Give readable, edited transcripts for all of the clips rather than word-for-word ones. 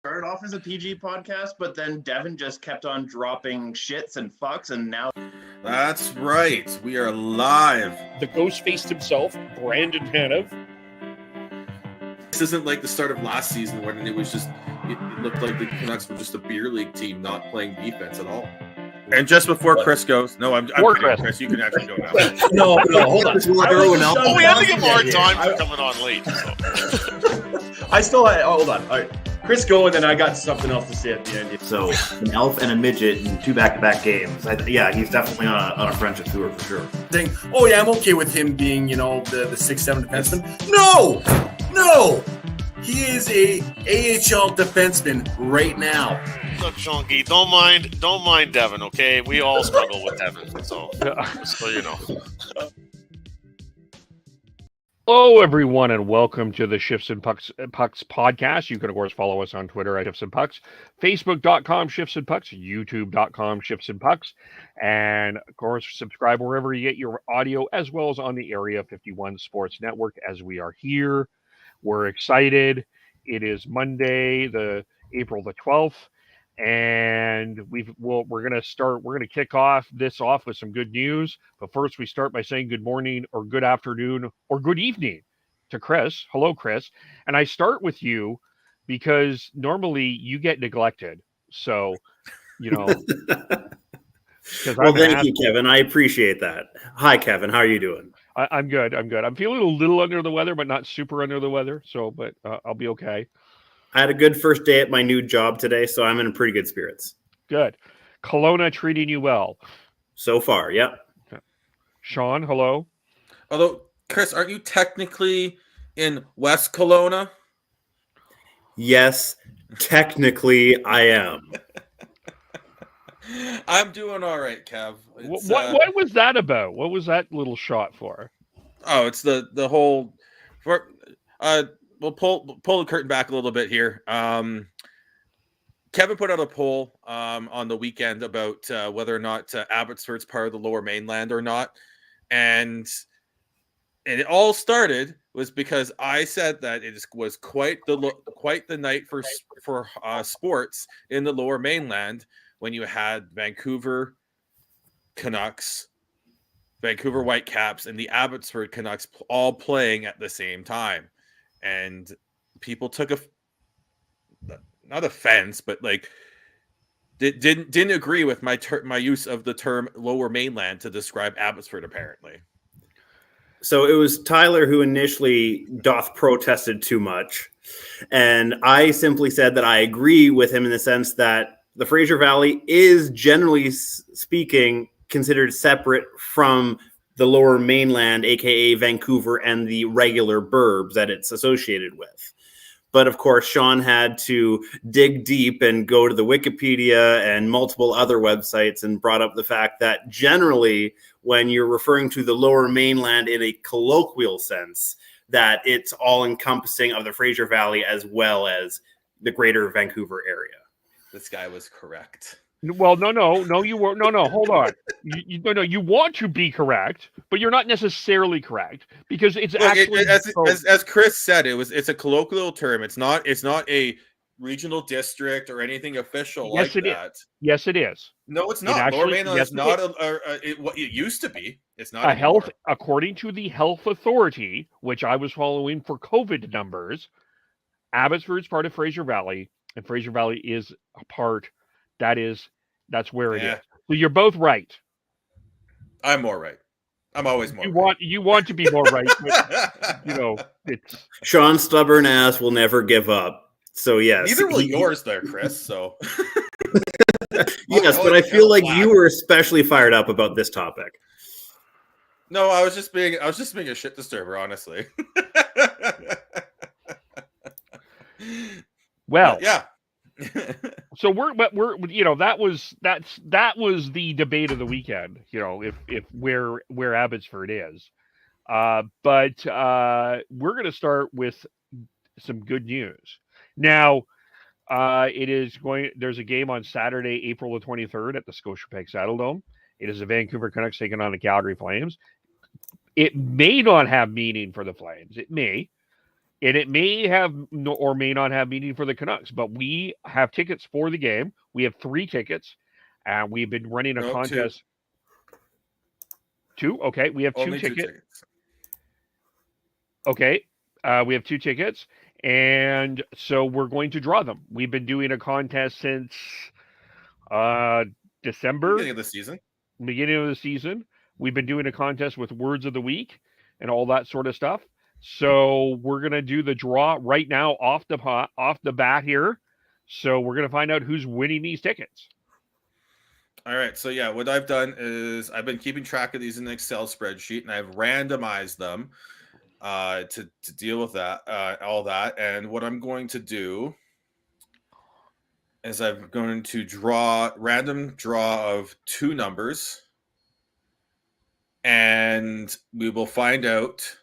Started off as a PG podcast, but then Devin just kept on dropping shits and fucks, and now... That's right. We are live. The ghost faced himself, Brandon Tanev. This isn't like the start of last season when it looked like the Canucks were just a beer league team not playing defense at all. And just before Chris goes, I'm kidding, Chris, you can actually go now. No, hold on. We had to give more time for coming on late. So. I still had, hold on. All right. Chris, go, and then I got something else to say at the end. So, an elf and a midget in 2 back-to-back games. He's definitely on a friendship tour for sure. Saying, I'm okay with him being, the 6'7" defenseman. No! He is a AHL defenseman right now. Look, Shonky, don't mind Devin, okay? We all struggle with Devin, so you know. Hello, everyone, and welcome to the Shifts and Pucks podcast. You can, of course, follow us on Twitter at Shifts and Pucks, Facebook.com Shifts and Pucks, YouTube.com Shifts and Pucks, and, of course, subscribe wherever you get your audio, as well as on the Area 51 Sports Network, as we are here. We're excited. It is Monday, April the 12th, and we're going to kick this off with some good news. But first, we start by saying good morning or good afternoon or good evening to Chris. Hello, Chris. And I start with you because normally you get neglected. So, Well, thank you, Kevin. I appreciate that. Hi, Kevin. How are you doing? I'm good. I'm feeling a little under the weather, but not super under the weather. So, but I'll be okay. I had a good first day at my new job today, so I'm in pretty good spirits. Good. Kelowna treating you well? So far, yep. Okay. Sean, hello. Although, Chris, aren't you technically in West Kelowna? Yes, technically I am. I'm doing all right, Kev. What was that about? What was that little shot for? Oh, it's the whole... We'll pull the curtain back a little bit here. Kevin put out a poll on the weekend about whether or not Abbotsford's part of the Lower Mainland or not, and it all started was because I said that it was quite the night for sports in the Lower Mainland when you had Vancouver Canucks, Vancouver Whitecaps, and the Abbotsford Canucks all playing at the same time. And people took not offense, but didn't agree with my use of the term Lower Mainland to describe Abbotsford, apparently. So it was Tyler who initially protested too much. And I simply said that I agree with him in the sense that the Fraser Valley is, generally speaking, considered separate from the Lower Mainland, aka Vancouver, and the regular burbs that it's associated with. But of course, Sean had to dig deep and go to the Wikipedia and multiple other websites and brought up the fact that generally, when you're referring to the Lower Mainland in a colloquial sense, that it's all encompassing of the Fraser Valley as well as the greater Vancouver area. This guy was correct. Well, no, you were no. Hold on, you want to be correct, but you're not necessarily correct because it's actually as Chris said, it's a colloquial term. It's not a regional district or anything official yes, like it that. Is. Yes, it is. No, it's not. Lower Mainland is not what it used to be. It's not a health, according to the health authority, which I was following for COVID numbers. Abbotsford's part of Fraser Valley, and Fraser Valley is a part. That's where it is. So you're both right. I'm more right. I'm always more. You want to be more right. But, it's Sean's stubborn ass will never give up. So yes, neither will yours, there, Chris. So yes, but I feel like you were especially fired up about this topic. No, I was just being a shit disturber, honestly. Well, yeah. So that was the debate of the weekend, if where Abbotsford is. But we're going to start with some good news. Now, there's a game on Saturday, April the 23rd at the Scotiabank Saddledome. It is the Vancouver Canucks taking on the Calgary Flames. It may not have meaning for the Flames. It may. And it may have or may not have meaning for the Canucks, but we have tickets for the game. We have 3 tickets, and we've been running a contest. 2? Okay, we have 2 Only 2 tickets. tickets. Okay, we have 2 tickets, and so we're going to draw them. We've been doing a contest since December. Beginning of the season. We've been doing a contest with words of the week and all that sort of stuff. So we're gonna do the draw right now off the bat here. So we're gonna find out who's winning these tickets. All right. So yeah, what I've done is I've been keeping track of these in an Excel spreadsheet, and I've randomized them to deal with that, all that. And what I'm going to do is I'm going to random draw of 2 numbers, and we will find out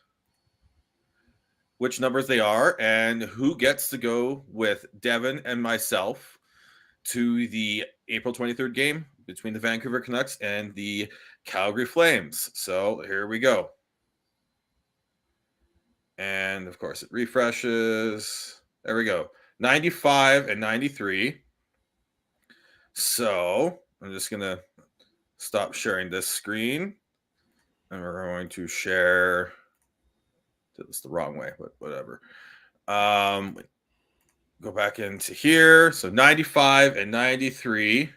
which numbers they are and who gets to go with Devin and myself to the April 23rd game between the Vancouver Canucks and the Calgary Flames. So here we go. And of course it refreshes. There we go. 95 and 93. So I'm just going to stop sharing this screen. And we're going to share. Did this the wrong way, but whatever. Go back into here. So 95 and 93.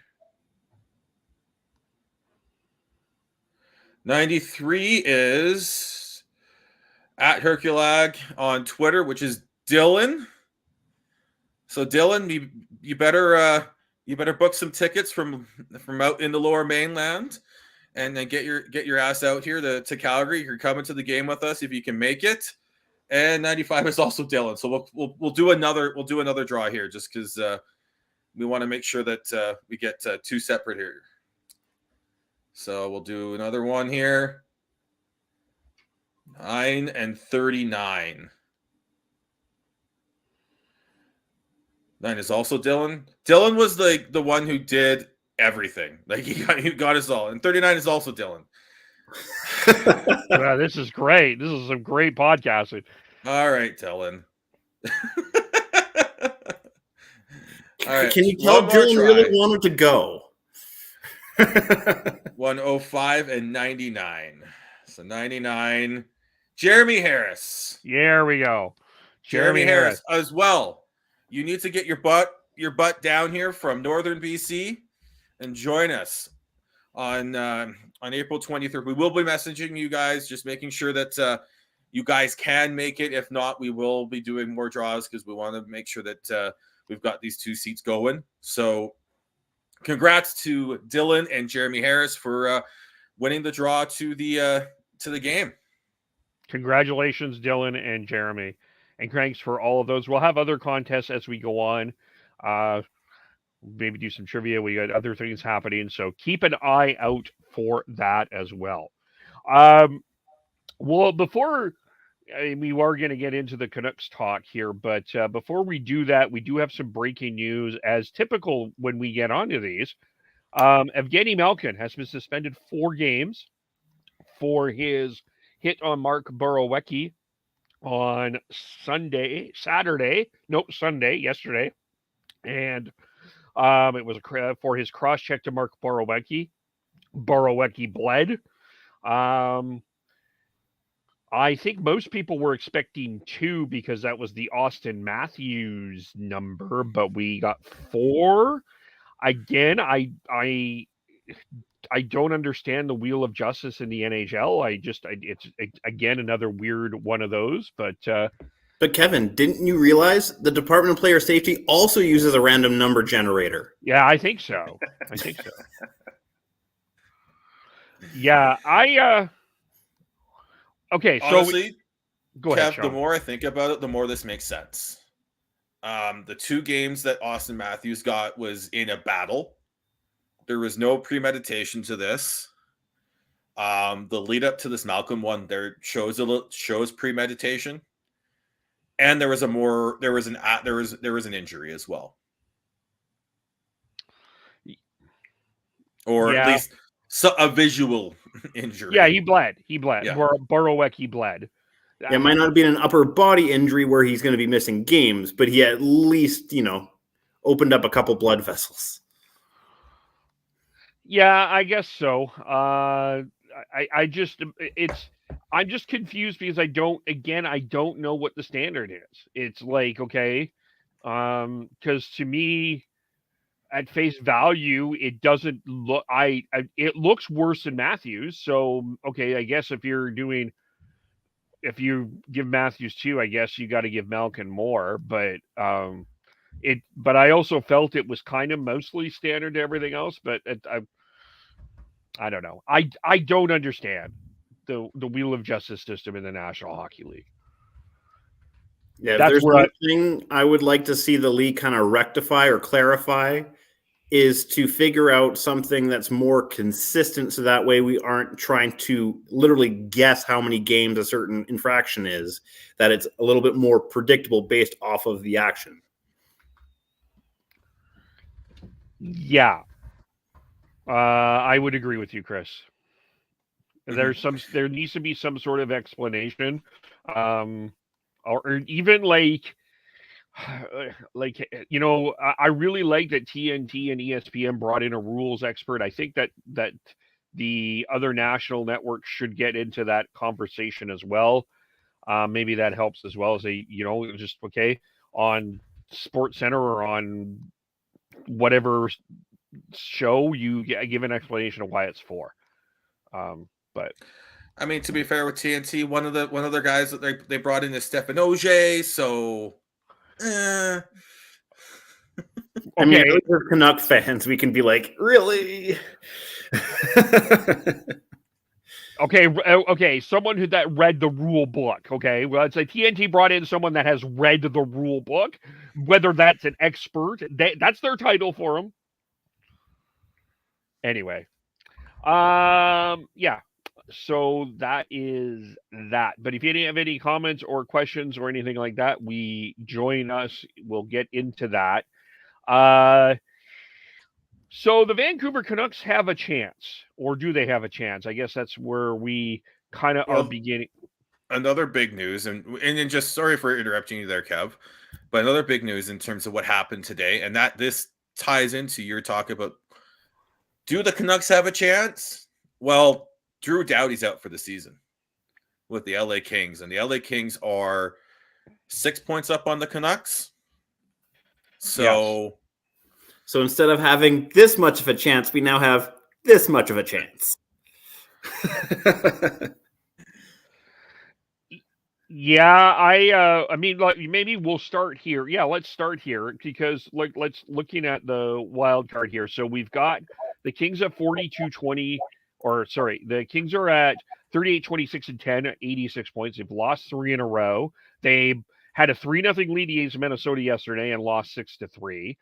93 is at Herculag on Twitter, which is Dylan. So Dylan, you better book some tickets from out in the Lower Mainland, and then get your ass out here to Calgary. You're coming to the game with us if you can make it. And 95 is also Dylan. So we'll do another draw here, just because we want to make sure that we get 2 separate here. So we'll do another one here. 9 and 39. 9 is also Dylan. Dylan was the one who did everything. Like he got us all. And 39 is also Dylan. Wow, this is great. This is some great podcasting. All right, Dylan. All right. Can you tell Dylan really wanted to go? 105 and 99. So 99. Jeremy Harris. There we go. Jeremy Harris as well. You need to get your butt down here from Northern BC and join us on April 23rd. We will be messaging you guys, just making sure that you guys can make it. If not, we will be doing more draws because we want to make sure that we've got these 2 seats going. So congrats to Dylan and Jeremy Harris for winning the draw to the game. Congratulations, Dylan and Jeremy. And thanks for all of those. We'll have other contests as we go on. Maybe do some trivia. We got other things happening. So keep an eye out for that as well. Well, before we are going to get into the Canucks talk here, but before we do that, we do have some breaking news. As typical when we get onto these, Evgeny Malkin has been suspended 4 games for his hit on Mark Borowiecki on Sunday, yesterday. And it was for his cross-check to Mark Borowiecki. Borowiecki bled. I think most people were expecting 2 because that was the Austin Matthews number, but we got 4. Again, I don't understand the wheel of justice in the NHL. It's again another weird one of those. But Kevin, didn't you realize the Department of Player Safety also uses a random number generator? Yeah, I think so. Yeah, okay, so honestly, go ahead, Kev, the more I think about it, the more this makes sense. The 2 games that Austin Matthews got was in a battle. There was no premeditation to this. The lead up to this Malcolm one there shows premeditation, and there was an injury as well, or at least a visual injury. Yeah, he bled. Yeah. Borowiecki bled. It might not be an upper body injury where he's going to be missing games, but he at least, opened up a couple blood vessels. Yeah, I guess so. I'm just confused because I don't know what the standard is. It's like, okay, because to me, at face value, it doesn't look. It looks worse than Matthews. So okay, I guess if you give Matthews 2, I guess you got to give Malkin more. But but I also felt it was kind of mostly standard to everything else. But I don't know. I don't understand the wheel of justice system in the National Hockey League. Yeah, if there's one thing I would like to see the league kind of rectify or clarify is to figure out something that's more consistent, so that way we aren't trying to literally guess how many games a certain infraction is, that it's a little bit more predictable based off of the action. Yeah. I would agree with you, Chris. There needs to be some sort of explanation, or even like I really like that TNT and ESPN brought in a rules expert. I think that the other national networks should get into that conversation as well. Maybe that helps as well as just okay on Sports Center or on whatever show you give an explanation of why it's for. But I mean, to be fair with TNT, one of the guys that they brought in is Stefan Ogier, so I mean, if we're Canucks fans, we can be like, really? Okay, someone that read the rule book. Okay, well, it's like TNT brought in someone that has read the rule book, whether that's an expert, that's their title for them. Anyway, yeah. So that is that. But if you have any comments or questions or anything like that, join us. We'll get into that. So the Vancouver Canucks have a chance, or do they have a chance? I guess that's where we kind of are beginning. Another big news, and just sorry for interrupting you there, Kev, but another big news in terms of what happened today, and that this ties into your talk about, do the Canucks have a chance? Well, Drew Doughty's out for the season with the LA Kings, and the LA Kings are 6 points up on the Canucks. So, yes. So instead of having this much of a chance, we now have this much of a chance. Yeah, I mean, like, maybe we'll start here. Yeah, let's start here because let's looking at the wild card here. So we've got the Kings at 42-20. The Kings are at 38-26-10 at 86 points. They've lost 3 in a row. They had a 3-0 lead against Minnesota yesterday and lost 6-3.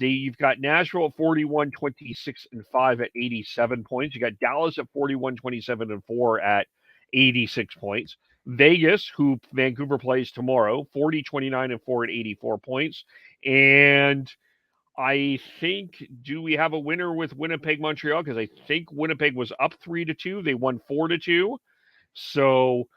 You've got Nashville at 41-26-5 at 87 points. You got Dallas at 41-27-4 at 86 points. Vegas, who Vancouver plays tomorrow, 40-29-4 at 84 points. And I think, do we have a winner with Winnipeg, Montreal? Because I think Winnipeg was up 3-2. They won 4-2. So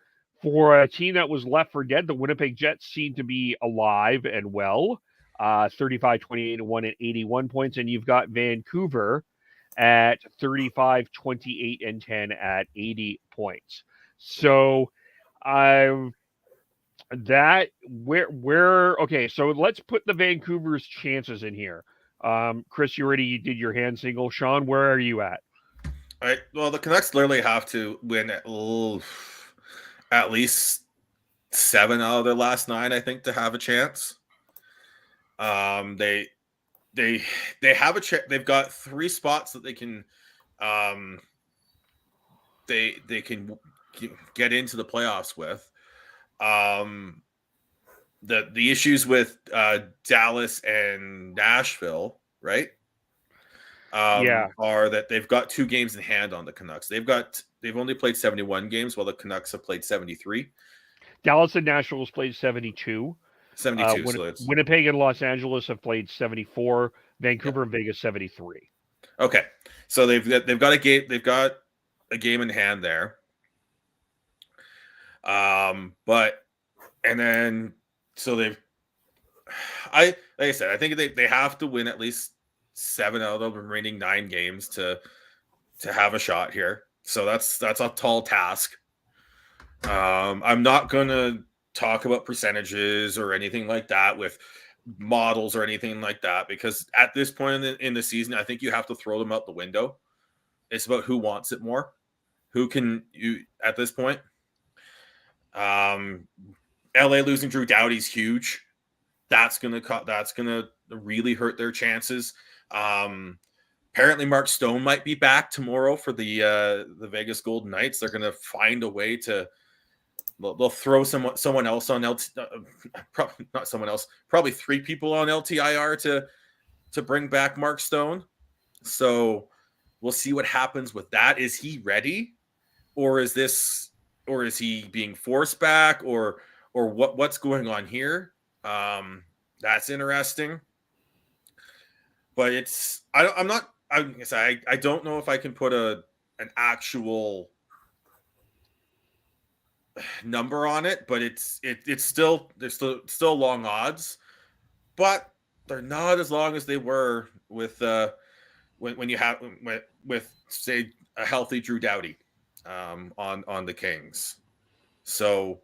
for a team that was left for dead, the Winnipeg Jets seem to be alive and well. 35-28-1 at 81 points. And you've got Vancouver at 35-28-10 at 80 points. So okay, so let's put the Vancouver's chances in here. Chris, you did your hand signal. Sean, where are you at? All right. Well, the Canucks literally have to win at least 7 out of their last 9, I think, to have a chance. They have a chance. They've got 3 spots that they can they can get into the playoffs with. The issues with Dallas and Nashville, right? Are that they've got 2 games in hand on the Canucks. They've only played 71 games, while the Canucks have played 73. Dallas and Nashville has played 72. 72. Winnipeg and Los Angeles have played 74. Vancouver and Vegas 73. Okay, so they've got a game. They've got a game in hand there. But and then so like I said, I think they have to win at least 7 out of the remaining 9 games to have a shot here. So that's a tall task. I'm not gonna talk about percentages or anything like that with models or anything like that, because at this point in the season, I think you have to throw them out the window. It's about who wants it more, who can you at this point. LA losing Drew Doughty's huge. That's gonna really hurt their chances. Apparently, Mark Stone might be back tomorrow for the Vegas Golden Knights. They're gonna find a way to. They'll throw someone else on probably not someone else. Probably 3 people on LTIR to bring back Mark Stone. So we'll see what happens with that. Is he ready, or is he being forced back, or what's going on here? That's interesting. But I don't know if I can put an actual number on it, but it's still long odds, but they're not as long as they were with when you have with say a healthy Drew Doughty on the Kings. So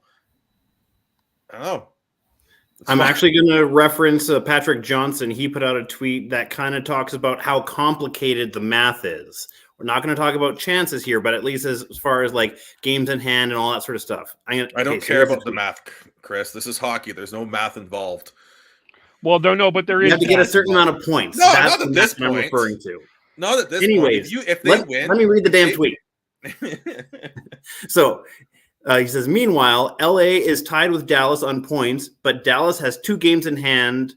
I don't know. I'm actually going to reference Patrick Johnson. He put out a tweet that kind of talks about how complicated the math is. We're not going to talk about chances here, but at least as far as like games in hand and all that sort of stuff. I don't care about the math, Chris. This is hockey. There's no math involved. Well, no, but there is. You have to get a certain amount of points. No, that's not at this point I'm referring to. Not at this Anyways, point. If they win, let me read the damn tweet. So he says, meanwhile, LA is tied with Dallas on points, but Dallas has 2 games in hand,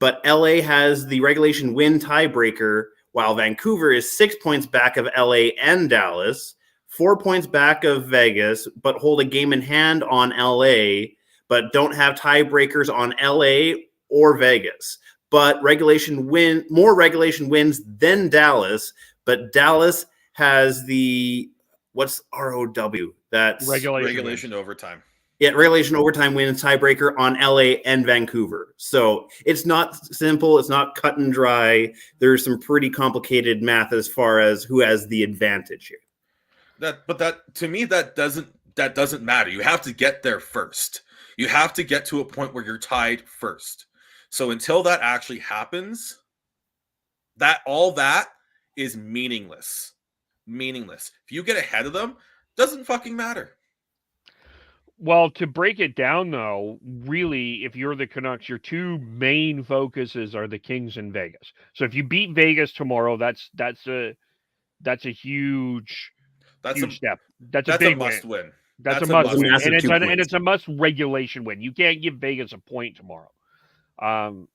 but LA has the regulation win tiebreaker, while Vancouver is 6 points back of LA and Dallas, 4 points back of Vegas, but hold a game in hand on LA, but don't have tiebreakers on LA or Vegas. But more regulation wins than Dallas, but Dallas has the what's ROW? That's regulation overtime. Yeah, regulation overtime wins tiebreaker on LA and Vancouver. So it's not simple. It's not cut and dry. There's some pretty complicated math as far as who has the advantage here. But to me, that doesn't matter. You have to get there first. You have to get to a point where you're tied first. So until that actually happens, all that is meaningless. Meaningless. If you get ahead of them, doesn't fucking matter. Well, to break it down, though, really, if you're the Canucks, your 2 main focuses are the Kings and Vegas. So if you beat Vegas tomorrow, that's a huge step. That's a big must win. That's a must win, and it's a must regulation win. You can't give Vegas a point tomorrow. To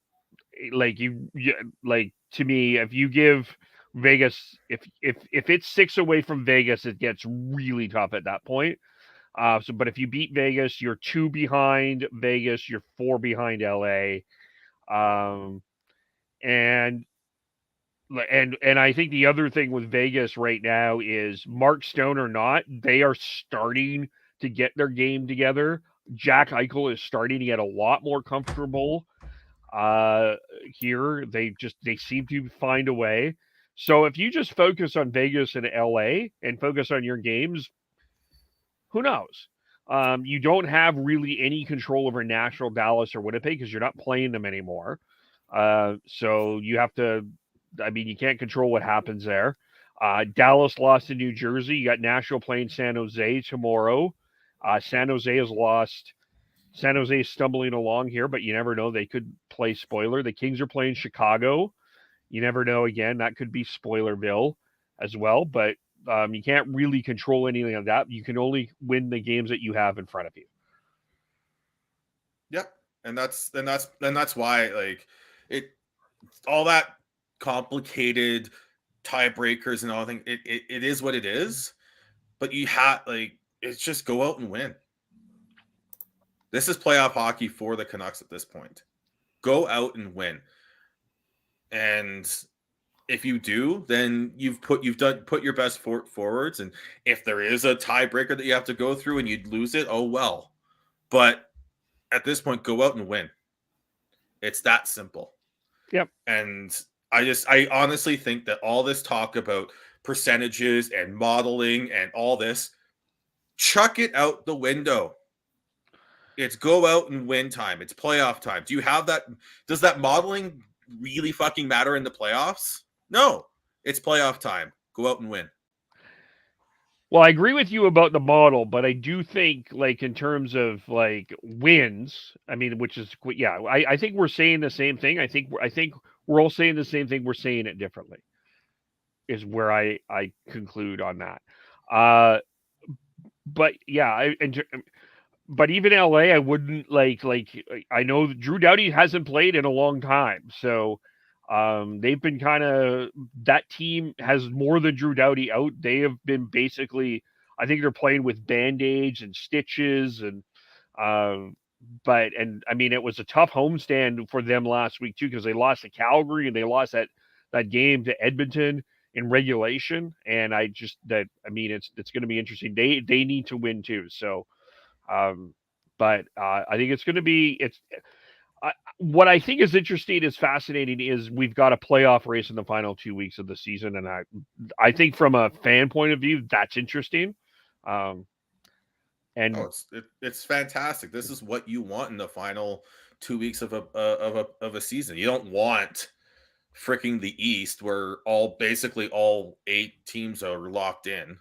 me, if you give Vegas, if it's 6 away from Vegas, it gets really tough at that point. But if you beat Vegas, you're 2 behind Vegas, you're 4 behind LA, and I think the other thing with Vegas right now is Mark Stone or not, they are starting to get their game together. Jack Eichel is starting to get a lot more comfortable here. They seem to find a way. So if you just focus on Vegas and LA and focus on your games, who knows? You don't have really any control over Nashville, Dallas, or Winnipeg because you're not playing them anymore. So you have to, you can't control what happens there. Dallas lost to New Jersey. You got Nashville playing San Jose tomorrow. San Jose has lost. San Jose is stumbling along here, but you never know. They could play spoiler. The Kings are playing Chicago. You never know. Again, that could be Spoilerville as well. But you can't really control anything of that. You can only win the games that you have in front of you. Yep, and that's why all that complicated tiebreakers and all things. It is what it is. But you have it's just go out and win. This is playoff hockey for the Canucks at this point. Go out and win. And if you do, then you've put your best forwards, and if there is a tiebreaker that you have to go through and you'd lose it, oh well. But at this point, go out and win. It's that simple. Yep. And I honestly think that all this talk about percentages and modeling and all this, chuck it out the window. It's go out and win time. It's playoff time. Do you have that? Does that modeling really fucking matter in the playoffs? No, it's playoff time. Go out and win. Well, I agree with you about the model, but I do think, like, in terms of like wins, I mean, which is, yeah, I think we're saying the same thing. I think we're all saying the same thing. We're saying it differently. Is where I conclude on that. But yeah, but even LA, I wouldn't like. I know Drew Doughty hasn't played in a long time, so. They've been that team has more than Drew Doughty out. They have been basically, I think they're playing with band-aids and stitches and, I mean, it was a tough homestand for them last week too, because they lost to Calgary and they lost that game to Edmonton in regulation. And it's going to be interesting. They need to win too. So, but I think it's going to be, what I think is interesting, is fascinating, is we've got a playoff race in the final 2 weeks of the season, and I think from a fan point of view, that's interesting. It's fantastic. This is what you want in the final 2 weeks of a season. You don't want freaking the East, where basically all 8 teams are locked in.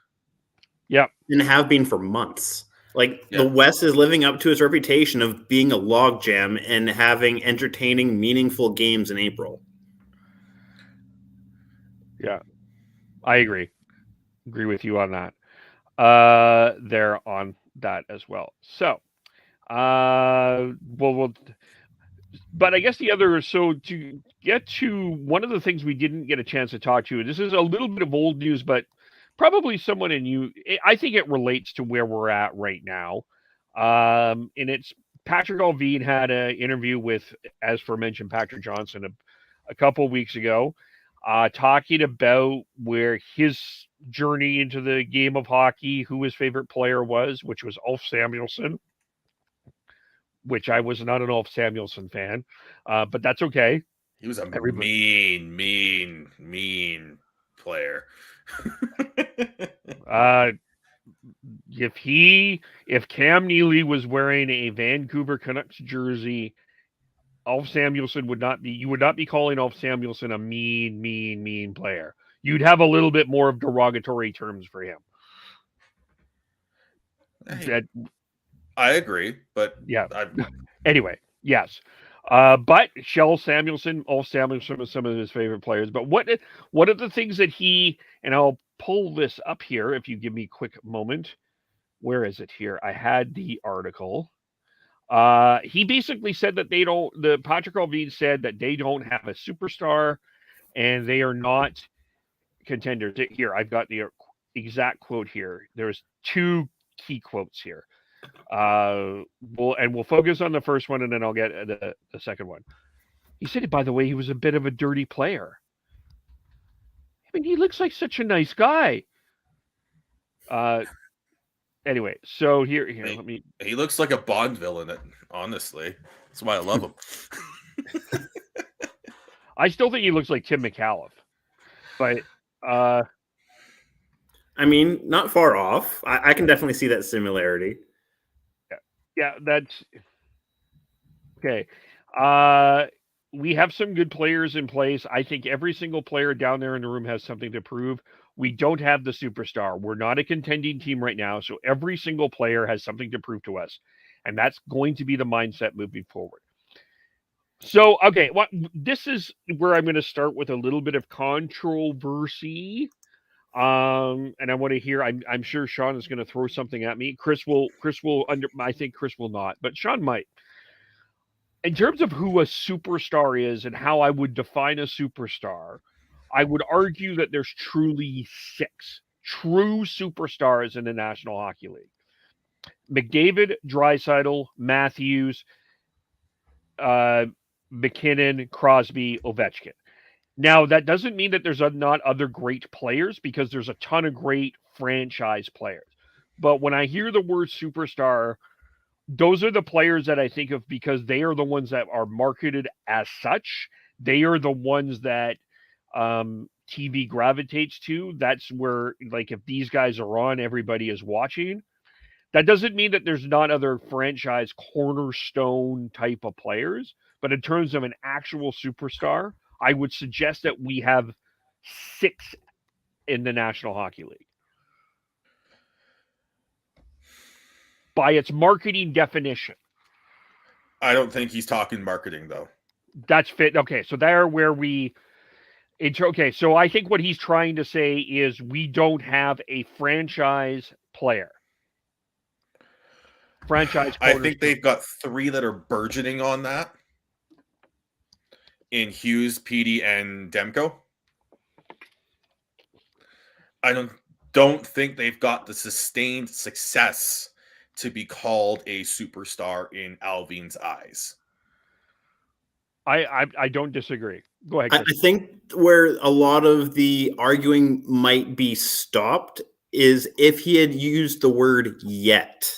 Yeah, and have been for months. The West is living up to its reputation of being a logjam and having entertaining, meaningful games in April. Yeah, I agree. Agree with you on that. There on that as well. So, but I guess to get to one of the things we didn't get a chance to talk to, this is a little bit of old news, but probably someone I think it relates to where we're at right now. And it's Patrick Allvin had an interview with, as aforementioned, Patrick Johnson a couple weeks ago, talking about where his journey into the game of hockey, who his favorite player was, which was Ulf Samuelsson, which I was not an Ulf Samuelsson fan, but that's okay. He was a mean player. If Cam Neely was wearing a Vancouver Canucks jersey, Ulf Samuelsson you would not be calling Ulf Samuelsson a mean player. You'd have a little bit more of derogatory terms for him. I agree, but yeah. Anyway, yes. But Ulf Samuelsson was some of his favorite players. But what are the things that and I'll pull this up here if you give me a quick moment. Where is it here? I had the article. He basically said that Patrick Allvin said that they don't have a superstar and they are not contenders. Here, I've got the exact quote here. There's 2 key quotes here. We'll focus on the first one and then I'll get the second one. He said, by the way, he was a bit of a dirty player. I mean, he looks like such a nice guy. Anyway, so here let me. He looks like a Bond villain, honestly. That's why I love him. I still think he looks like Tim McAuliffe, but I mean, not far off. I can definitely see that similarity. Yeah, that's okay. We have some good players in place. I think every single player down there in the room has something to prove. We don't have the superstar. We're not a contending team right now, so every single player has something to prove to us, and that's going to be the mindset moving forward. So, okay, this is where I'm going to start with a little bit of controversy. And I want to hear. I'm sure Sean is going to throw something at me. Chris will. I think Chris will not, but Sean might. In terms of who a superstar is and how I would define a superstar, I would argue that there's truly 6 true superstars in the National Hockey League: McDavid, Draisaitl, Matthews, McKinnon, Crosby, Ovechkin. Now, that doesn't mean that there's not other great players, because there's a ton of great franchise players. But when I hear the word superstar, those are the players that I think of, because they are the ones that are marketed as such. They are the ones that TV gravitates to. That's where, like, if these guys are on, everybody is watching. That doesn't mean that there's not other franchise cornerstone type of players, but in terms of an actual superstar, I would suggest that we have 6 in the National Hockey League. By its marketing definition. I don't think he's talking marketing, though. That's fit. Okay, so there where okay, so I think what he's trying to say is we don't have a franchise player. I think they've got 3 that are burgeoning on that. In Hughes, Petey, and Demko. I don't think they've got the sustained success to be called a superstar in Alvin's eyes. I don't disagree. Go ahead, I think where a lot of the arguing might be stopped is if he had used the word yet.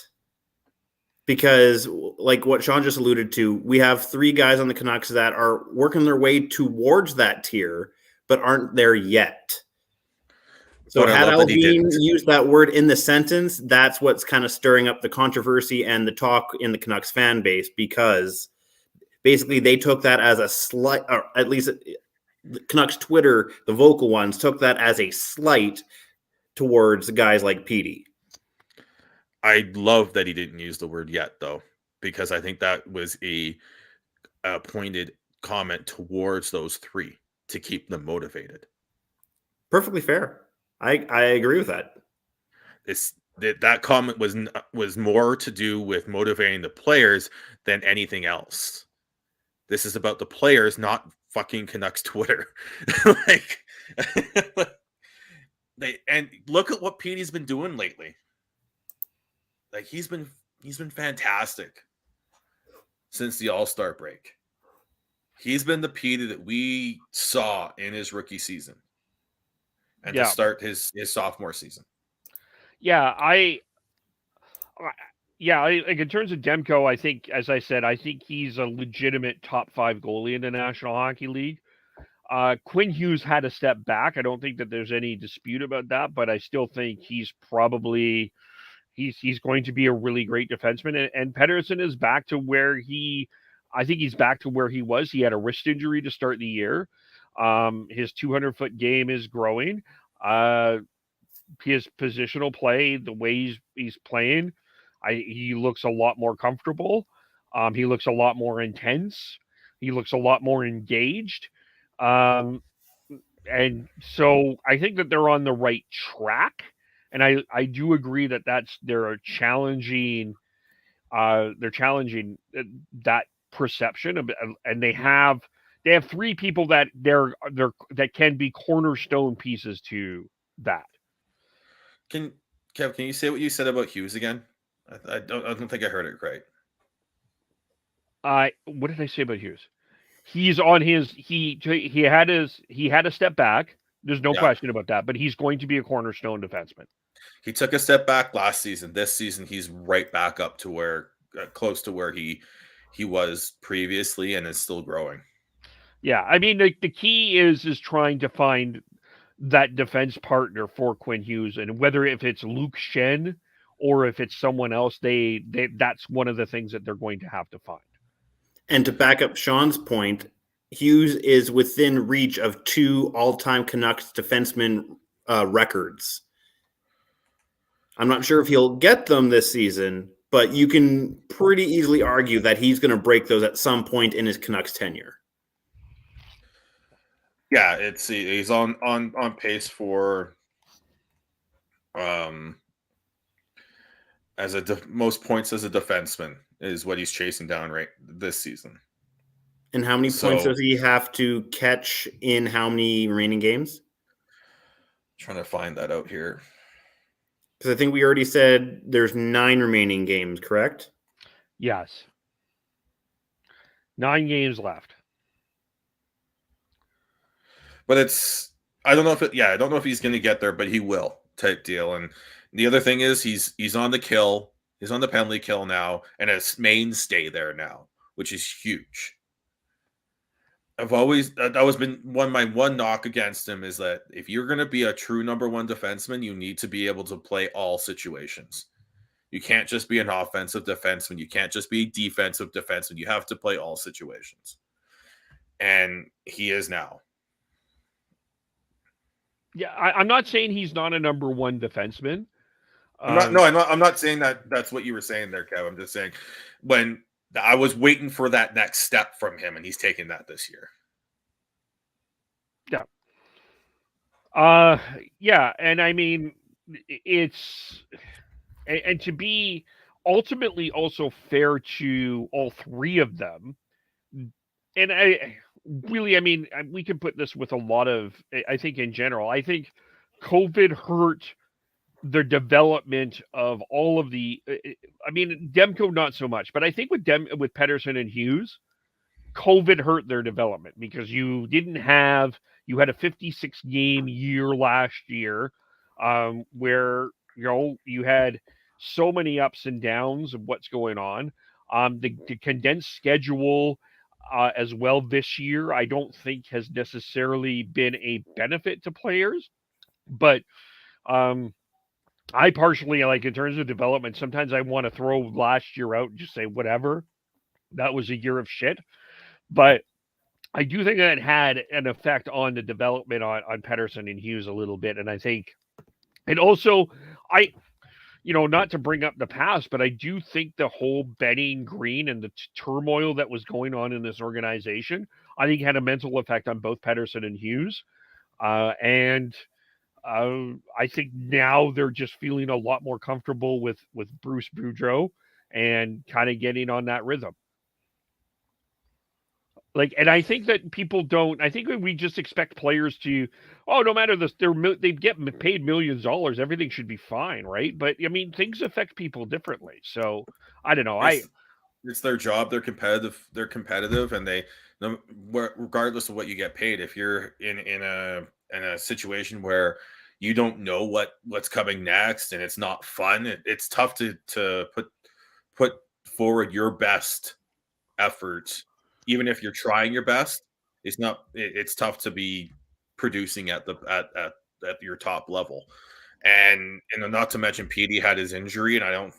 Because, like what Sean just alluded to, we have 3 guys on the Canucks that are working their way towards that tier, but aren't there yet. So had Alvin used that word in the sentence, that's what's kind of stirring up the controversy and the talk in the Canucks fan base, because basically they took that as a slight, or at least the Canucks Twitter, the vocal ones, took that as a slight towards guys like Petey. I love that he didn't use the word yet, though, because I think that was a pointed comment towards those 3 to keep them motivated. Perfectly fair. I agree with that. That comment was more to do with motivating the players than anything else. This is about the players, not fucking Canucks Twitter. And look at what Petey's been doing lately. Like he's been fantastic since the All-Star break. He's been the Petey that we saw in his rookie season and to start his sophomore season. Yeah, like in terms of Demko, I think, as I said, I think he's a legitimate top 5 goalie in the National Hockey League. Quinn Hughes had a step back. I don't think that there's any dispute about that, but I still think he's probably he's going to be a really great defenseman. And Pettersson is back to where I think he's back to where he was. He had a wrist injury to start the year. His 200-foot game is growing. His positional play, the way he's playing, he looks a lot more comfortable. He looks a lot more intense. He looks a lot more engaged. And so I think that they're on the right track. And I do agree that they're challenging that perception, and they have 3 people that that can be cornerstone pieces to that. Kev, can you say what you said about Hughes again? I don't think I heard it right. What did I say about Hughes? He's on his he had a step back. There's no question about that, but he's going to be a cornerstone defenseman. He took a step back last season. This season, he's right back up to where close to where he was previously, and is still growing. Yeah, I mean the key is trying to find that defense partner for Quinn Hughes, and whether if it's Luke Shen or if it's someone else, that's one of the things that they're going to have to find. And to back up Sean's point, Hughes is within reach of 2 all-time Canucks defenseman records. I'm not sure if he'll get them this season, but you can pretty easily argue that he's going to break those at some point in his Canucks tenure. Yeah, he's on pace for most points as a defenseman is what he's chasing down right this season. And how many points does he have to catch in how many remaining games? Trying to find that out here. Because I think we already said there's 9 remaining games, correct? Yes. 9 games left. But I don't know if he's going to get there, but he will type deal. And the other thing is he's on the kill. He's on the penalty kill now, and his mainstay there now, which is huge. I've always been my one knock against him is that if you're going to be a true number one defenseman, you need to be able to play all situations. You can't just be an offensive defenseman. You can't just be a defensive defenseman. You have to play all situations. And he is now. Yeah, I'm not saying he's not a number one defenseman. I'm not saying that that's what you were saying there, Kev. I'm just saying when I was waiting for that next step from him, and he's taking that this year. Yeah. Yeah, and I mean, it's and to be ultimately also fair to all three of them, and I mean, we can put this with a lot of, I think in general, I think COVID hurt the development of all of the, I mean, Demko not so much, but I think with Pettersson and Hughes, COVID hurt their development because you had a 56 game year last year, where, you had so many ups and downs of what's going on. The condensed schedule, as well this year, I don't think has necessarily been a benefit to players, but, I partially, like, in terms of development, sometimes I want to throw last year out and just say, whatever, that was a year of shit. But I do think that it had an effect on the development on Pettersson and Hughes a little bit. And I think, and also, not to bring up the past, but I do think the whole Benning Green and the turmoil that was going on in this organization, I think had a mental effect on both Pettersson and Hughes. And I think now they're just feeling a lot more comfortable with Bruce Boudreau and kind of getting on that rhythm. Like, and I think that people don't. I think we just expect players to, no matter this, they get paid millions of dollars. Everything should be fine, right? But I mean, things affect people differently. So I don't know. It's their job. They're competitive, and regardless of what you get paid, if you're in a situation where you don't know what's coming next and it's not fun, it's tough to put forward your best effort. Even if you're trying your best, it's tough to be producing at your top level. And not to mention Petey had his injury, and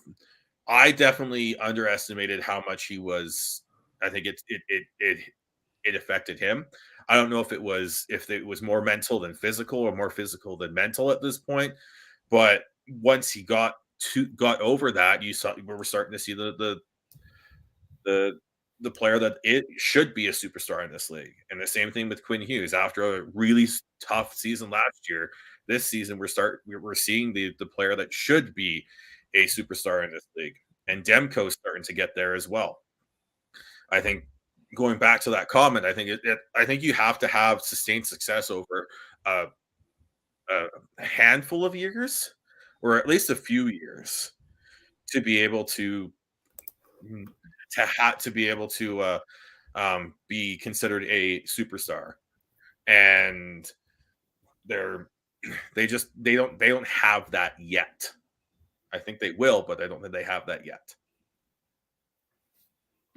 I definitely underestimated how much he was. I think it affected him. I don't know if it was more mental than physical or more physical than mental at this point. But once he got over that, we were starting to see the player that it should be a superstar in this league. And the same thing with Quinn Hughes. After a really tough season last year, this season we're seeing the player that should be a superstar in this league. And Demko's starting to get there as well. I think going back to that comment, I think you have to have sustained success over a handful of years, or at least a few years, to be able to be considered a superstar. And they don't have that yet. I think they will, but I don't think they have that yet.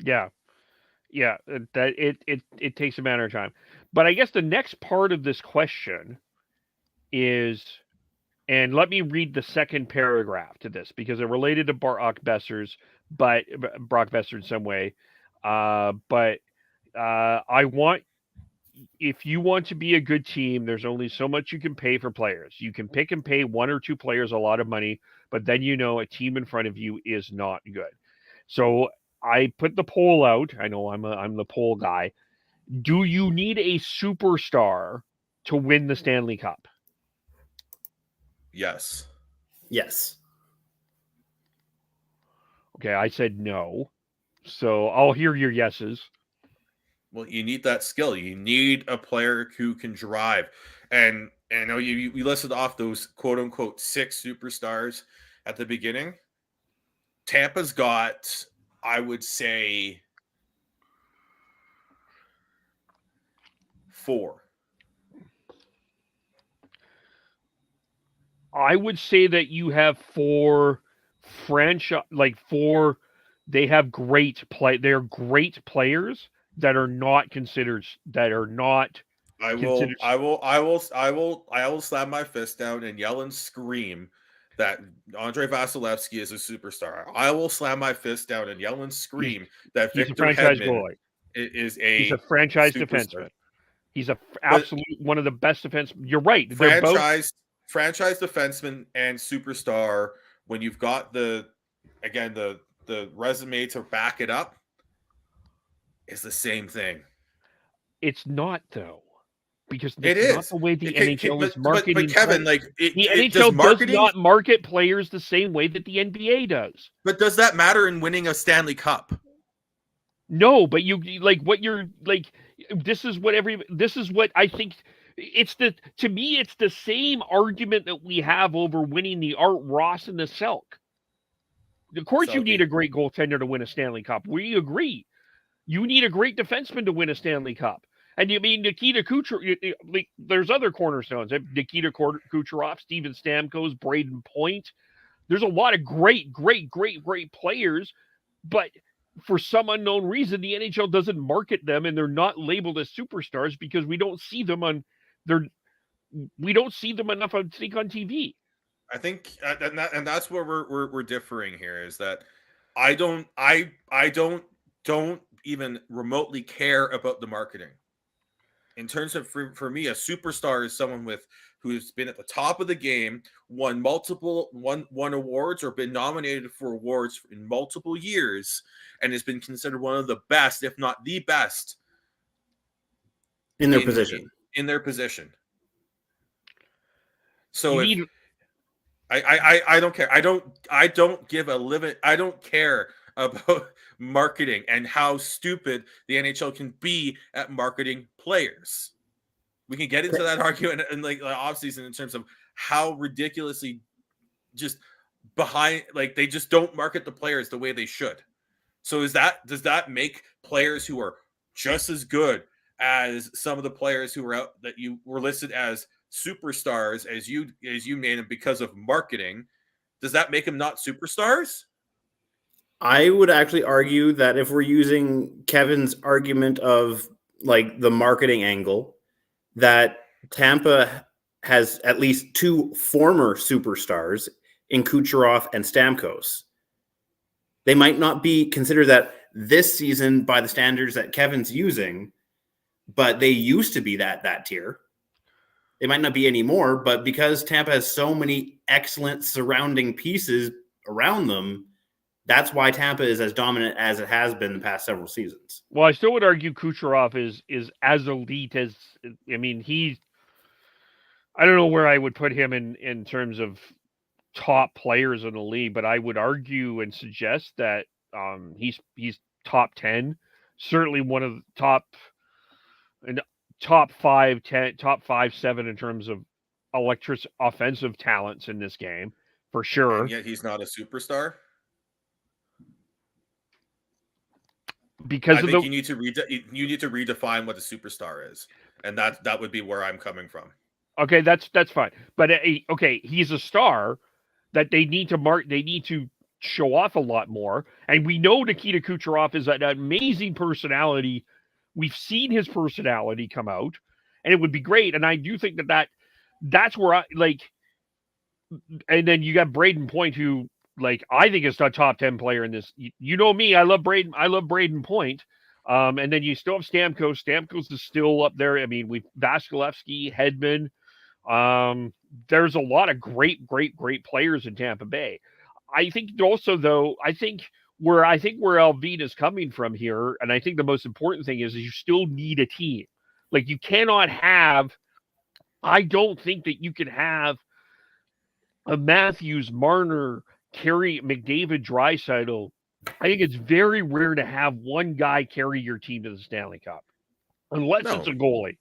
Yeah. That it takes a matter of time. But I guess the next part of this question is, and let me read the second paragraph to this because it related to Brock Besser in some way. But if you want to be a good team, there's only so much you can pay for players. You can pick and pay one or two players a lot of money, but then a team in front of you is not good. So I put the poll out. I know I'm the poll guy. Do you need a superstar to win the Stanley Cup? Yes. Yes. Okay, I said no. So I'll hear your yeses. Well, you need that skill. You need a player who can drive. And I know you listed off those quote unquote 6 superstars at the beginning. Tampa's got, I would say, 4. I would say that you have 4 franchise, they have they're great players that are not considered, I considered. will slam my fist down and yell and scream that Andre Vasilevsky is a superstar. I will slam my fist down and yell and scream that He's a Victor franchise Hedman goalie. is He's a franchise superstar. defenseman. He's a absolute one of the best defense. You're right. They're both franchise defenseman and superstar. When you've got the resume to back it up, is the same thing. It's not, though, because It it's not is the way the It NHL is but marketing. Kevin, players. like the NHL does not market players the same way that the NBA does. But does that matter in winning a Stanley Cup? No, but you like what you're like. This is what I think. To me, it's the same argument that we have over winning the Art Ross and the Selk. Of course, you need a great goaltender to win a Stanley Cup. We agree. You need a great defenseman to win a Stanley Cup. And you mean Nikita Kucherov, like, there's other cornerstones. Nikita Kucherov, Steven Stamkos, Braden Point. There's a lot of great players, but for some unknown reason, the NHL doesn't market them, and they're not labeled as superstars because we don't see them enough, I think, on TV. I think, and that's where we're differing here, is that I don't even remotely care about the marketing. In terms of, for me, a superstar is someone who's been at the top of the game, won awards, or been nominated for awards in multiple years, and has been considered one of the best, if not the best, in their position. In their position. So I don't care. I don't give a limit. I don't care about marketing and how stupid the NHL can be at marketing players. We can get into that argument in like offseason in terms of how ridiculously just behind, like, they just don't market the players the way they should. So does that make players who are just as good as some of the players who were out that you were listed as superstars as you made them because of marketing, does that make them not superstars? I would actually argue that if we're using Kevin's argument of like the marketing angle, that Tampa has at least 2 former superstars in Kucherov and Stamkos. They might not be considered that this season by the standards that Kevin's using, but they used to be that tier. They might not be anymore, but because Tampa has so many excellent surrounding pieces around them, that's why Tampa is as dominant as it has been the past several seasons. Well, I still would argue Kucherov is as elite as, I mean, I don't know where I would put him in terms of top players in the league, but I would argue and suggest that he's top 10, certainly one of the top 5, 10, top 5, 7 in terms of offensive talents in this game, for sure. And yet he's not a superstar. Because I think you need to redefine what a superstar is, and that would be where I'm coming from. Okay, that's fine. But okay, he's a star that they need to show off a lot more, and we know Nikita Kucherov is an amazing personality. We've seen his personality come out, and it would be great. And I do think that's where I like. And then you got Braden Point, who, like, I think is a top 10 player in this. You know me, I love Braden Point. And then you still have Stamkos. Stamkos is still up there. I mean, we've Vasilevsky, Hedman. There's a lot of great players in Tampa Bay. I think also, though, where Alvin is coming from here, and I think the most important thing is you still need a team. Like, you cannot have. I don't think that you can have a Matthews, Marner, Carey, McDavid, Draisaitl. I think it's very rare to have one guy carry your team to the Stanley Cup, unless it's a goalie.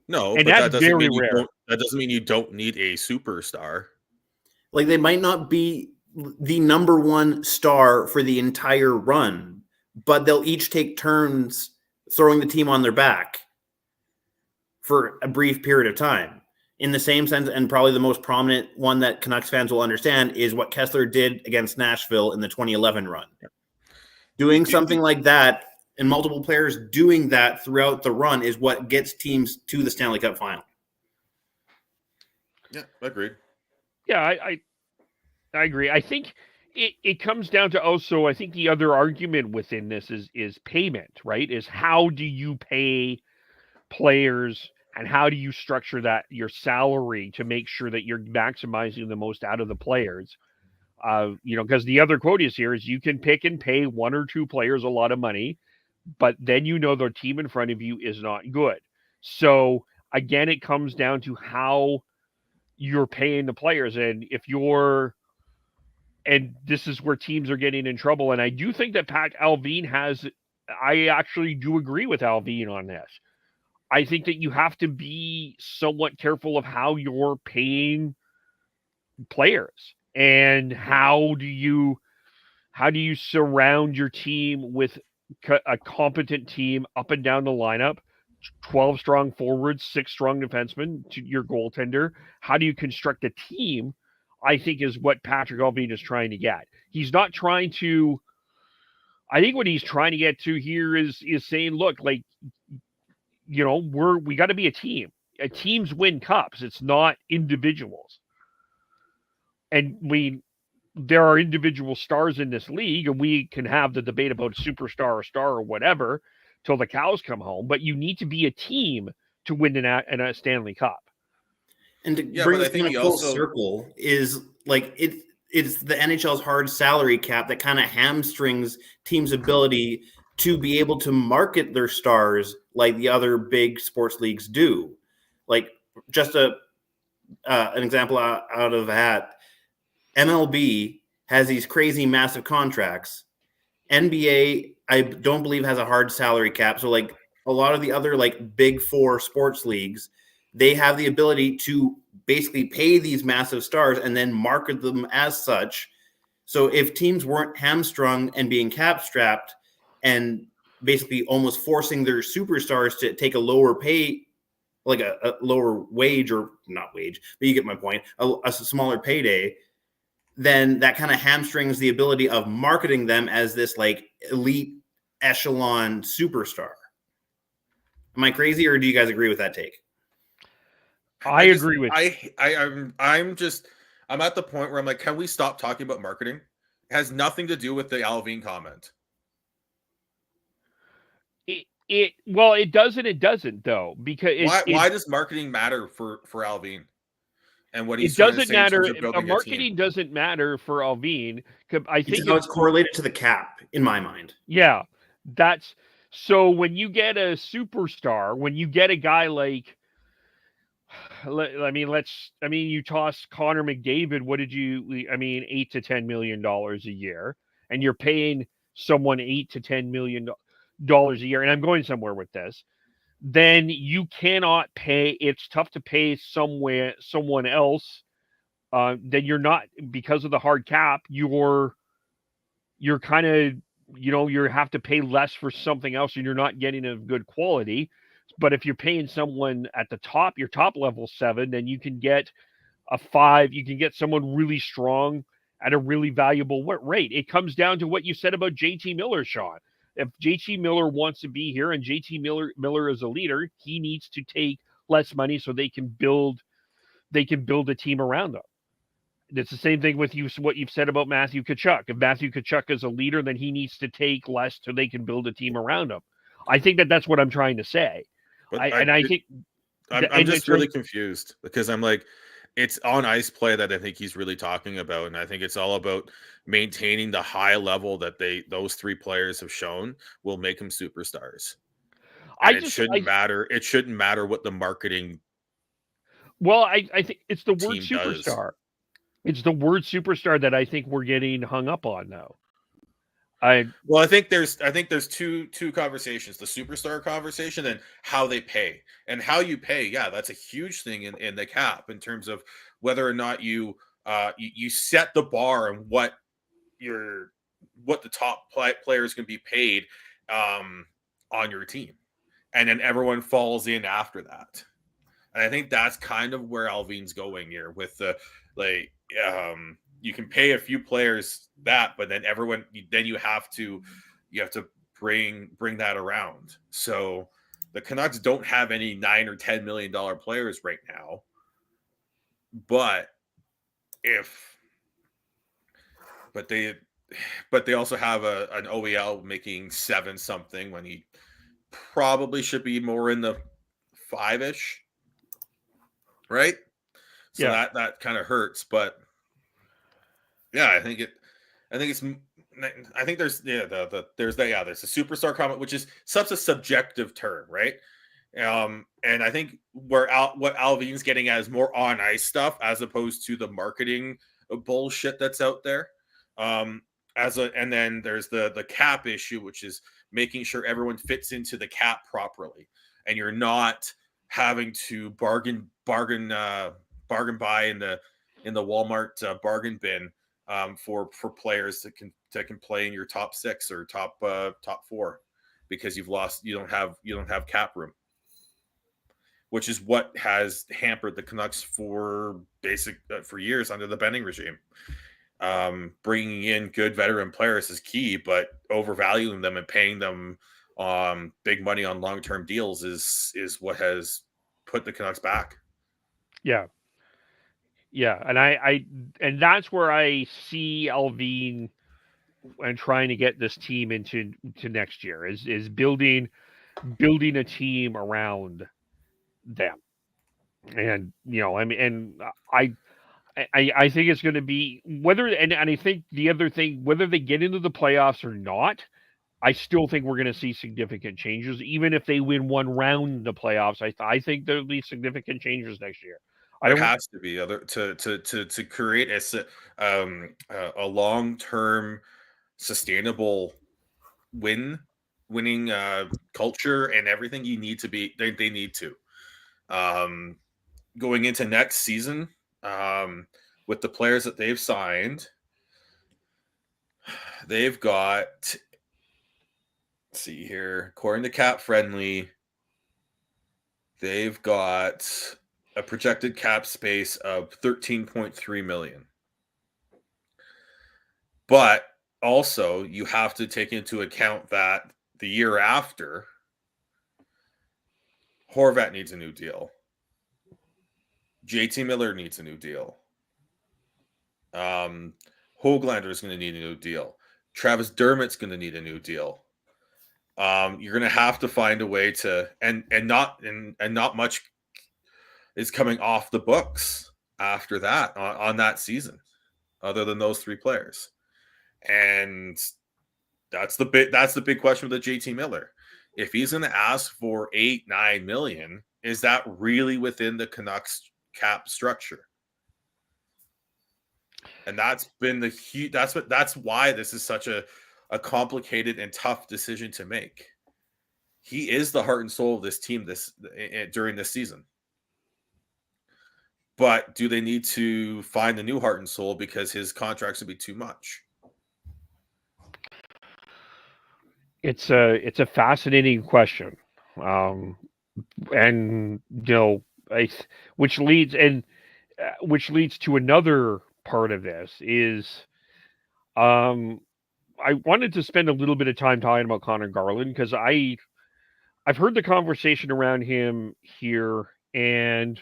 No, and but that's that doesn't very mean rare. That doesn't mean you don't need a superstar. Like, they might not be the number one star for the entire run, but they'll each take turns throwing the team on their back for a brief period of time. in the same sense, and probably the most prominent one that Canucks fans will understand is what Kessler did against Nashville in the 2011 run. Doing something like that and multiple players doing that throughout the run is what gets teams to the Stanley Cup final. Yeah, agreed. Yeah, I agree. I think it comes down to also, I think the other argument within this is payment, right? Is how do you pay players and how do you structure that your salary to make sure that you're maximizing the most out of the players? Because the other quote is here is you can pick and pay one or two players a lot of money, but then the team in front of you is not good. So again, it comes down to how you're paying the players. And this is where teams are getting in trouble. And I do think that I actually do agree with Alvin on this. I think that you have to be somewhat careful of how you're paying players and how do you surround your team with a competent team up and down the lineup, 12 strong forwards, 6 strong defensemen to your goaltender. How do you construct a team? I think is what Patrick Alvin is trying to get. He's not trying to. I think what he's trying to get to here is saying, look, like, we got to be a team. Teams win cups. It's not individuals. And there are individual stars in this league, and we can have the debate about superstar or star or whatever till the cows come home. But you need to be a team to win a Stanley Cup. And to bring this in a full circle is like it's the NHL's hard salary cap that kind of hamstrings teams' ability to be able to market their stars like the other big sports leagues do. Like just an example out of a hat, MLB has these crazy massive contracts. NBA, I don't believe, has a hard salary cap. So like a lot of the other like big four sports leagues, they have the ability to basically pay these massive stars and then market them as such. So if teams weren't hamstrung and being cap strapped and basically almost forcing their superstars to take a lower pay, like a lower wage, or not wage, but you get my point, a smaller payday, then that kind of hamstrings the ability of marketing them as this like elite echelon superstar. Am I crazy, or do you guys agree with that take? I agree with. I'm at the point where I'm like, can we stop talking about marketing? It has nothing to do with the Alvin comment. It does and it doesn't though, because why does marketing matter for Alvin? And what he's it doesn't matter. Marketing doesn't matter for Alvin. I think it's correlated to the cap in my mind. Yeah, that's so. When you get a superstar, when you get a guy like, you toss Connor McDavid. What did you? $8 to $10 million a year, and you're paying someone $8 to $10 million a year. And I'm going somewhere with this. Then you cannot pay. It's tough to pay someone else. Then you're not, because of the hard cap. You're kind of, you have to pay less for something else, and you're not getting a good quality. But if you're paying someone at the top, your top level 7, then you can get a 5. You can get someone really strong at a really valuable rate. It comes down to what you said about JT Miller, Sean. If JT Miller wants to be here and JT Miller is a leader, he needs to take less money so they can build a team around them. It's the same thing with what you've said about Matthew Tkachuk. If Matthew Tkachuk is a leader, then he needs to take less so they can build a team around him. I think that's what I'm trying to say. I'm just really confused because I'm like, it's on ice play that I think he's really talking about, and I think it's all about maintaining the high level that those 3 players have shown will make them superstars. It shouldn't matter. It shouldn't matter what the marketing. Well, I think it's the word superstar. It's the word superstar that I think we're getting hung up on now. I think there's two conversations: the superstar conversation and how they pay. And how you pay, yeah, that's a huge thing in the cap in terms of whether or not you set the bar and what the top players can be paid on your team, and then everyone falls in after that. And I think that's kind of where Alvin's going here with the you can pay a few players that, but then you have to bring that around. So the Canucks don't have any $9 or $10 million players right now, but they also have an OEL making 7 something when he probably should be more in the 5-ish, right? So that kind of hurts, but yeah, I think there's a superstar comment, which is such a subjective term, right? And I think what Alvin's getting at is more on ice stuff as opposed to the marketing bullshit that's out there. And then there's the cap issue, which is making sure everyone fits into the cap properly, and you're not having to bargain buy in the Walmart bargain bin for players that can play in your top 6 or top 4 because you don't have cap room, which is what has hampered the Canucks for years under the Benning regime. Bringing in good veteran players is key, but overvaluing them and paying them big money on long-term deals is what has put the Canucks back. Yeah. And that's where I see Alvin and trying to get this team into next year is building a team around them. And I think it's going to be and I think the other thing, whether they get into the playoffs or not, I still think we're going to see significant changes. Even if they win one round in the playoffs, I think there'll be significant changes next year. There has to be to create a long-term sustainable winning culture and everything. You need to be. They need to. Going into next season, with the players that they've signed, they've got. Let's see here. According to Cap Friendly, they've got a projected cap space of $13.3 million. But also, you have to take into account that the year after, Horvat needs a new deal. JT Miller needs a new deal. Höglander is going to need a new deal. Travis Dermott's going to need a new deal. You're going to have to find a way to, and not much is coming off the books after that on that season, other than those 3 players. And that's the big question with the JT Miller. If he's going to ask for $8-9 million, is that really within the Canucks cap structure? And that's been that's why this is such a complicated and tough decision to make. He is the heart and soul of this team during this season. But do they need to find a new heart and soul because his contracts would be too much? It's a fascinating question, and which leads to another part of this is, I wanted to spend a little bit of time talking about Connor Garland because I've heard the conversation around him here, and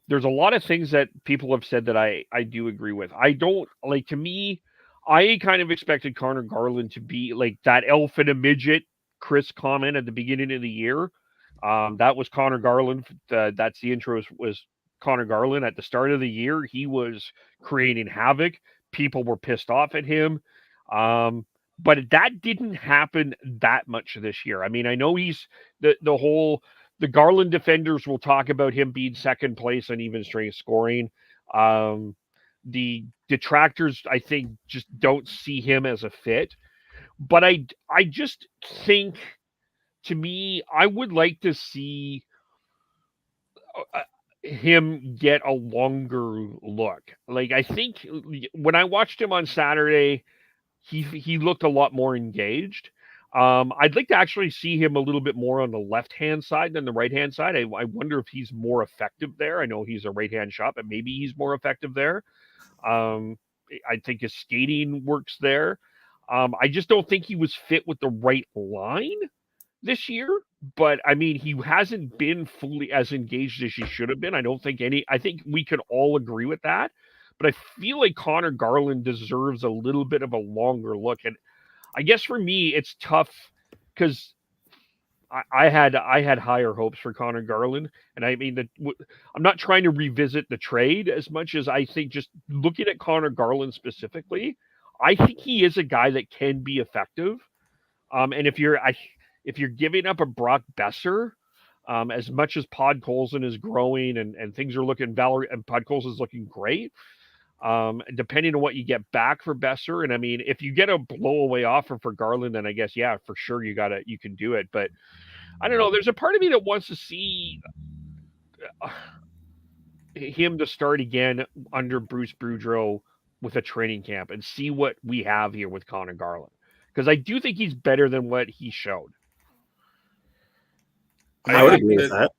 there's a lot of things that people have said that I do agree with. To me, I kind of expected Connor Garland to be like that elf in a midget Chris comment at the beginning of the year. That was Connor Garland. That's the intro was Connor Garland at the start of the year. He was creating havoc. People were pissed off at him. But that didn't happen that much this year. I mean, I know he's the Garland defenders will talk about him being second place on even strength scoring. The detractors, I think, just don't see him as a fit. But I just think, to me, I would like to see him get a longer look. Like, I think when I watched him on Saturday, he looked a lot more engaged. I'd like to actually see him a little bit more on the left-hand side than the right-hand side. I wonder if he's more effective there. I know he's a right-hand shot, but maybe he's more effective there. I think his skating works there. I just don't think he was fit with the right line this year. But I mean, he hasn't been fully as engaged as he should have been. I think we could all agree with that. But I feel like Connor Garland deserves a little bit of a longer look. And I guess for me, it's tough because I had higher hopes for Connor Garland, and I mean I'm not trying to revisit the trade as much as I think just looking at Connor Garland specifically, I think he is a guy that can be effective. And if you're giving up a Brock Besser, as much as Podkolzin is growing and things are looking and Podkolzin is looking great. Depending on what you get back for Besser, and I mean, if you get a blowaway offer for Garland, then I guess for sure you can do it. But I don't know. There's a part of me that wants to see him to start again under Bruce Boudreau with a training camp and see what we have here with Connor Garland, because I do think he's better than what he showed. I would agree with that.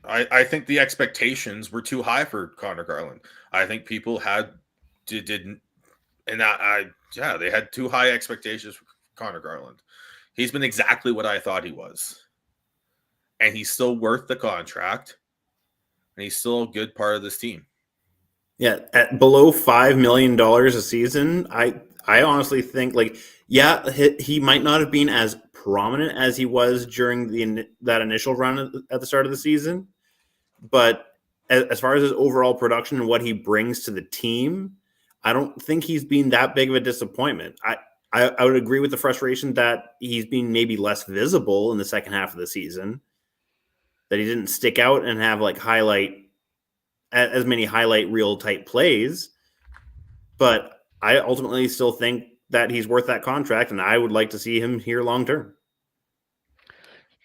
I think the expectations were too high for Connor Garland. I think people they had too high expectations for Connor Garland. He's been exactly what I thought he was. And he's still worth the contract. And he's still a good part of this team. Yeah, at below $5 million a season, I honestly think he might not have been as prominent as he was during that initial run at the start of the season. But as far as his overall production and what he brings to the team, I don't think he's been that big of a disappointment. I would agree with the frustration that he's been maybe less visible in the second half of the season, that he didn't stick out and have as many highlight reel type plays. But I ultimately still think that he's worth that contract, and I would like to see him here long term.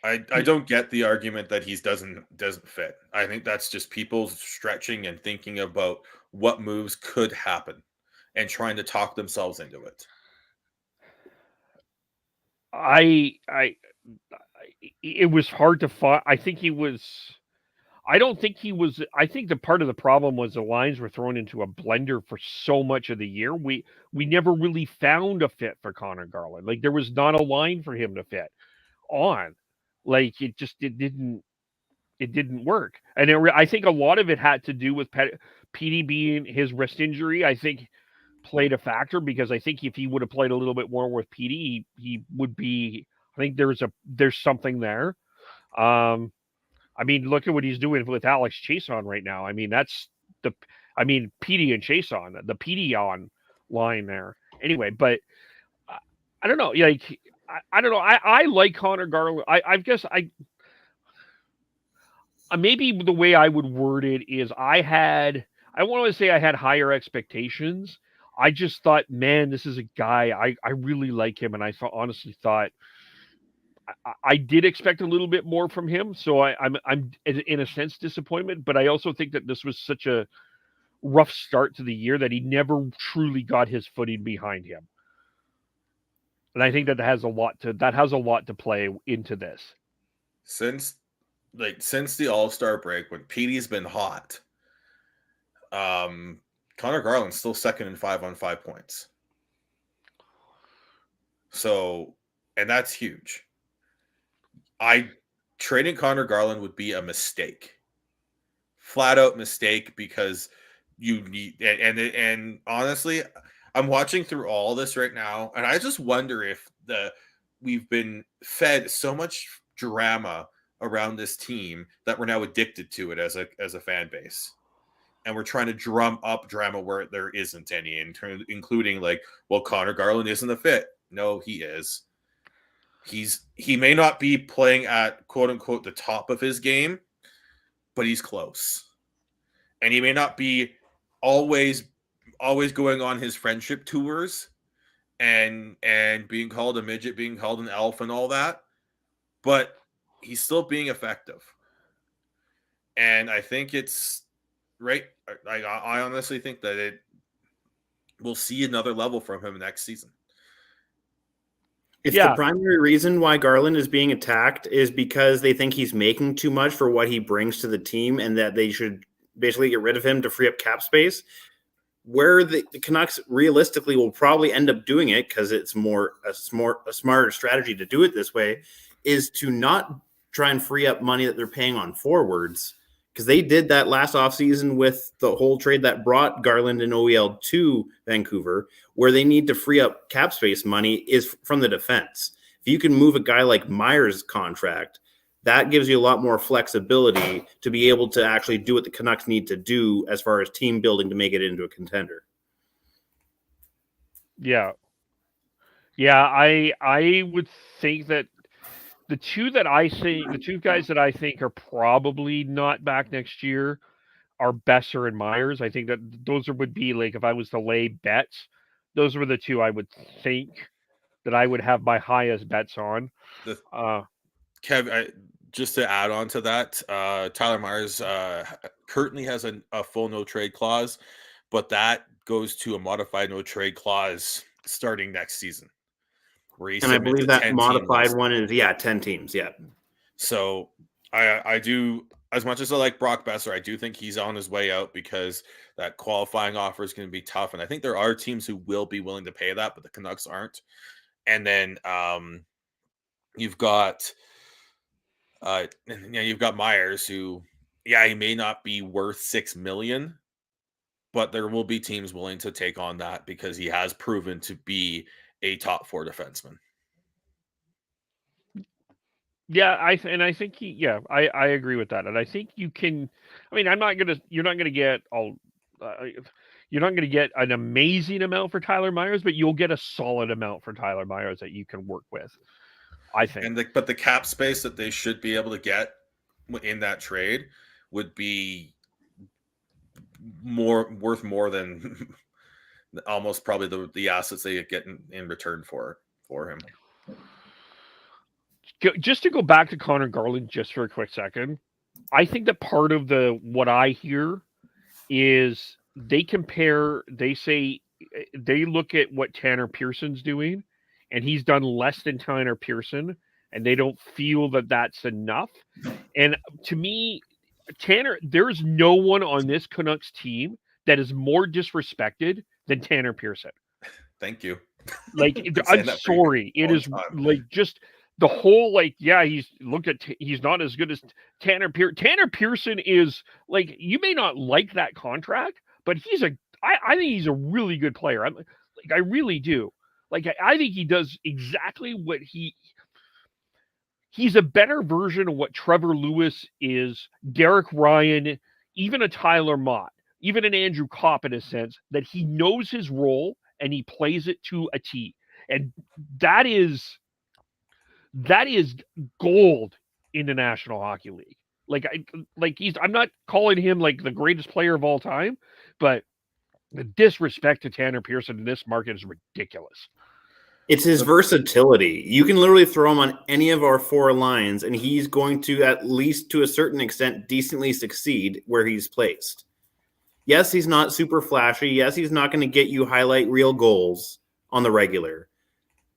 I don't get the argument that he doesn't fit. I think that's just people stretching and thinking about what moves could happen and trying to talk themselves into it. It was hard to find. I think the part of the problem was the lines were thrown into a blender for so much of the year. We never really found a fit for Connor Garland. Like, there was not a line for him to fit on. Like, it didn't work. And I think a lot of it had to do with Petey being his wrist injury. I think played a factor, because I think if he would have played a little bit more with Petey, he would be. I think there's something there. I mean, look at what he's doing with Alex Chason right now. I mean, Petey and Chason, the Petey on line there. Anyway, but I don't know. Like, I don't know. I like Connor Garland. I guess maybe the way I would word it is I want to say I had higher expectations. I just thought, man, this is a guy I really like him, and I honestly thought I did expect a little bit more from him. So I'm in a sense disappointment, but I also think that this was such a rough start to the year that he never truly got his footing behind him. And I think that has a lot to play into this. Since the All-Star break, when Petey's been hot, Connor Garland's still second in 5-on-5 points. So, and that's huge. Trading Connor Garland would be a mistake, flat out mistake, because you need, and honestly, I'm watching through all this right now, and I just wonder if we've been fed so much drama around this team that we're now addicted to it as a fan base, and we're trying to drum up drama where there isn't any, including Connor Garland isn't a fit. No, he is. He may not be playing at quote unquote the top of his game, but he's close, and he may not be always going on his friendship tours and being called a midget, being called an elf and all that, but he's still being effective. And I think it's right. I honestly think that we'll see another level from him next season. If the primary reason why Garland is being attacked is because they think he's making too much for what he brings to the team and that they should basically get rid of him to free up cap space, where the Canucks realistically will probably end up doing it, because it's a smarter strategy to do it this way, is to not try and free up money that they're paying on forwards, because they did that last offseason with the whole trade that brought Garland and OEL to Vancouver, where they need to free up cap space money is from the defense. If you can move a guy like Myers' contract, that gives you a lot more flexibility to be able to actually do what the Canucks need to do as far as team building to make it into a contender. Yeah. Yeah, I would think that the two guys that I think are probably not back next year are Besser and Myers. I think that those would be, like, if I was to lay bets, those were the two I would think that I would have my highest bets on. Kev, just to add on to that, Tyler Myers currently has a full no trade clause, but that goes to a modified no trade clause starting next season. And I believe that modified one is 10 teams. Yeah. So I do, as much as I like Brock Besser, I do think he's on his way out, because that qualifying offer is going to be tough, and I think there are teams who will be willing to pay that, but the Canucks aren't. And then you've got Myers, who he may not be worth $6 million, but there will be teams willing to take on that because he has proven to be a top 4 defenseman. Yeah, I think I agree with that, and I think you can. I mean, you're not gonna get an amazing amount for Tyler Myers, but you'll get a solid amount for Tyler Myers that you can work with, I think. But the cap space that they should be able to get in that trade would be worth more than almost probably the assets they get in return for him. Just to go back to Connor Garland just for a quick second, I think that part of what I hear is they say they look at what Tanner Pearson's doing, and he's done less than Tanner Pearson, and they don't feel that that's enough. And to me, there's no one on this Canucks team that is more disrespected than Tanner Pearson. Thank you. Like, I'm sorry. It is like just the whole, like, he's not as good as Tanner Pearson. Tanner Pearson is, like, you may not like that contract, but I think he's a really good player. I really do. Like, I think he does exactly what he's a better version of what Trevor Lewis is, Derek Ryan, even a Tyler Mott, even an Andrew Kopp, in a sense, that he knows his role and he plays it to a T. And that is gold in the National Hockey League. I'm not calling him like the greatest player of all time, but the disrespect to Tanner Pearson in this market is ridiculous. It's his versatility. You can literally throw him on any of our 4 lines, and he's going to, at least to a certain extent, decently succeed where he's placed. Yes, he's not super flashy. Yes, he's not going to get you highlight reel goals on the regular.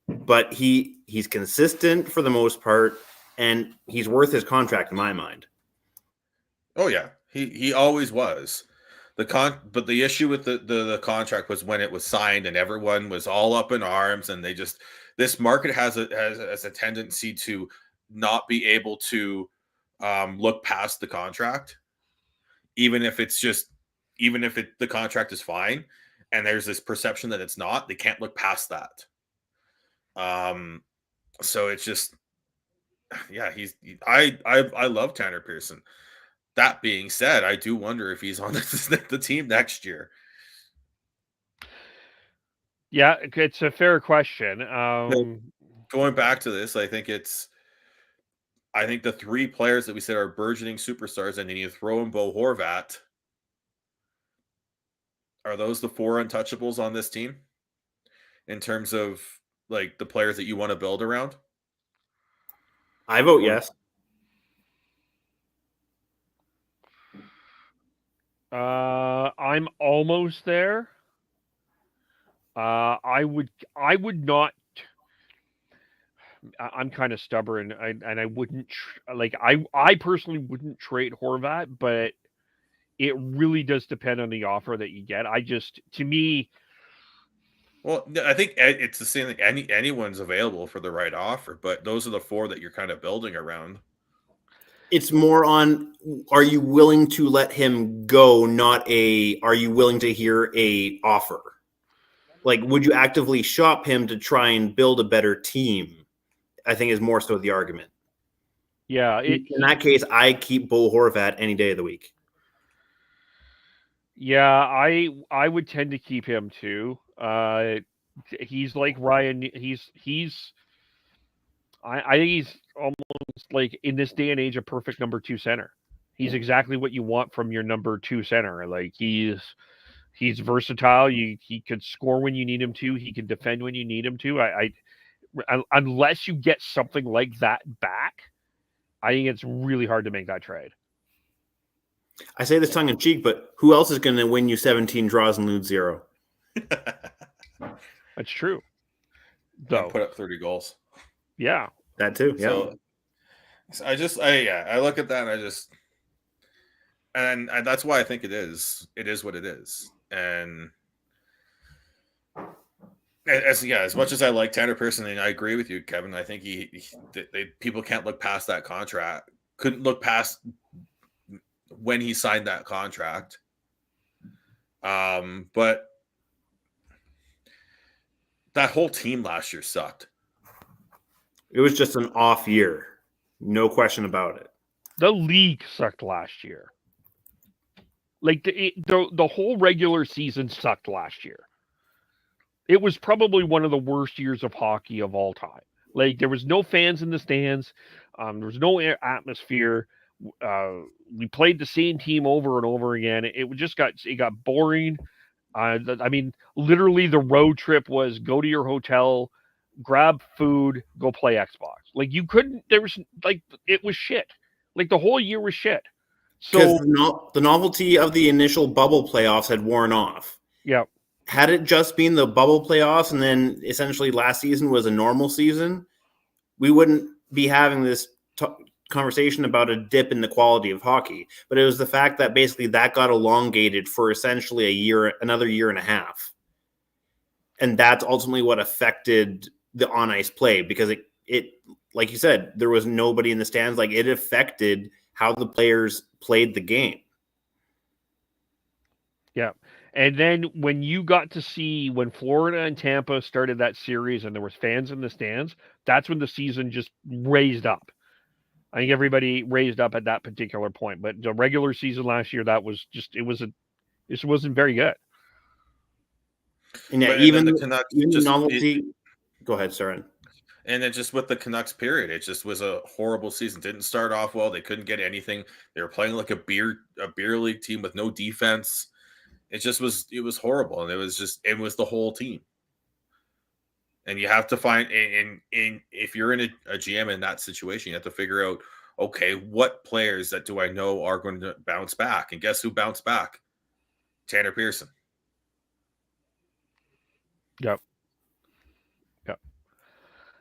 But he's consistent for the most part, and he's worth his contract in my mind. Oh, yeah. He always was. But the issue with the contract was when it was signed and everyone was all up in arms, and this market has a tendency to not be able to look past the contract, even if the contract is fine, and there's this perception that it's not. They can't look past that. So it's just, I love Tanner Pearson. That being said, I do wonder if he's on the team next year. Yeah, it's a fair question. Going back to this, I think the 3 players that we said are burgeoning superstars, and then you throw in Bo Horvat. Are those the 4 untouchables on this team in terms of, like, the players that you want to build around? I vote yes. I'm almost there. I would not. I'm kind of stubborn, and I wouldn't I personally wouldn't trade Horvat, but it really does depend on the offer that you get. To me, Well, I think it's the same thing. Anyone's available for the right offer, but those are the four that you're kind of building around. It's more on, are you willing to let him go, not are you willing to hear a offer? Like, would you actively shop him to try and build a better team? I think is more so the argument. Yeah. In that case, I keep Bo Horvat any day of the week. Yeah, I would tend to keep him too. He's like Ryan. I think he's almost like, in this day and age, a perfect number 2 center. He's exactly what you want from your number 2 center. Like, he's versatile. He could score when you need him to. He can defend when you need him to. Unless you get something like that back, I think it's really hard to make that trade. I say this tongue in cheek, but who else is going to win you 17 draws and lose 0? That's true. Though put up 30 goals. Yeah, that too. Yeah. So I look at that and that's why I think it is what it is. And as much as I like Tanner Pearson, and I agree with you, Kevin, I think people can't look past that contract. Couldn't look past when he signed that contract. But that whole team last year sucked. It was just an off year. No question about it. The league sucked last year. Like, the whole regular season sucked last year. It was probably one of the worst years of hockey of all time. Like, there was no fans in the stands. There was no atmosphere. We played the same team over and over again. It got boring. I mean, literally the road trip was go to your hotel, grab food, go play Xbox. Like, you couldn't, there was like, it was shit. Like, the whole year was shit. So the novelty of the initial bubble playoffs had worn off. Yeah. Had it just been the bubble playoffs and then essentially last season was a normal season, we wouldn't be having this conversation about a dip in the quality of hockey. But it was the fact that basically that got elongated for essentially another year and a half. And that's ultimately what affected the on-ice play, because it like you said, there was nobody in the stands. Like, it affected how the players played the game. Yeah. And then when you got to see when Florida and Tampa started that series and there was fans in the stands, that's when the season just raised up. I think everybody raised up at that particular point. But the regular season last year, that was just, it wasn't very good. And yeah, even the novelty. Go ahead, Søren. And then just with the Canucks period, it just was a horrible season. Didn't start off well. They couldn't get anything. They were playing like a beer league team with no defense. It was horrible. And it was the whole team. And you have to find, and if you're in a GM in that situation, you have to figure out, okay, what players that do I know are going to bounce back? And guess who bounced back? Tanner Pearson. Yep.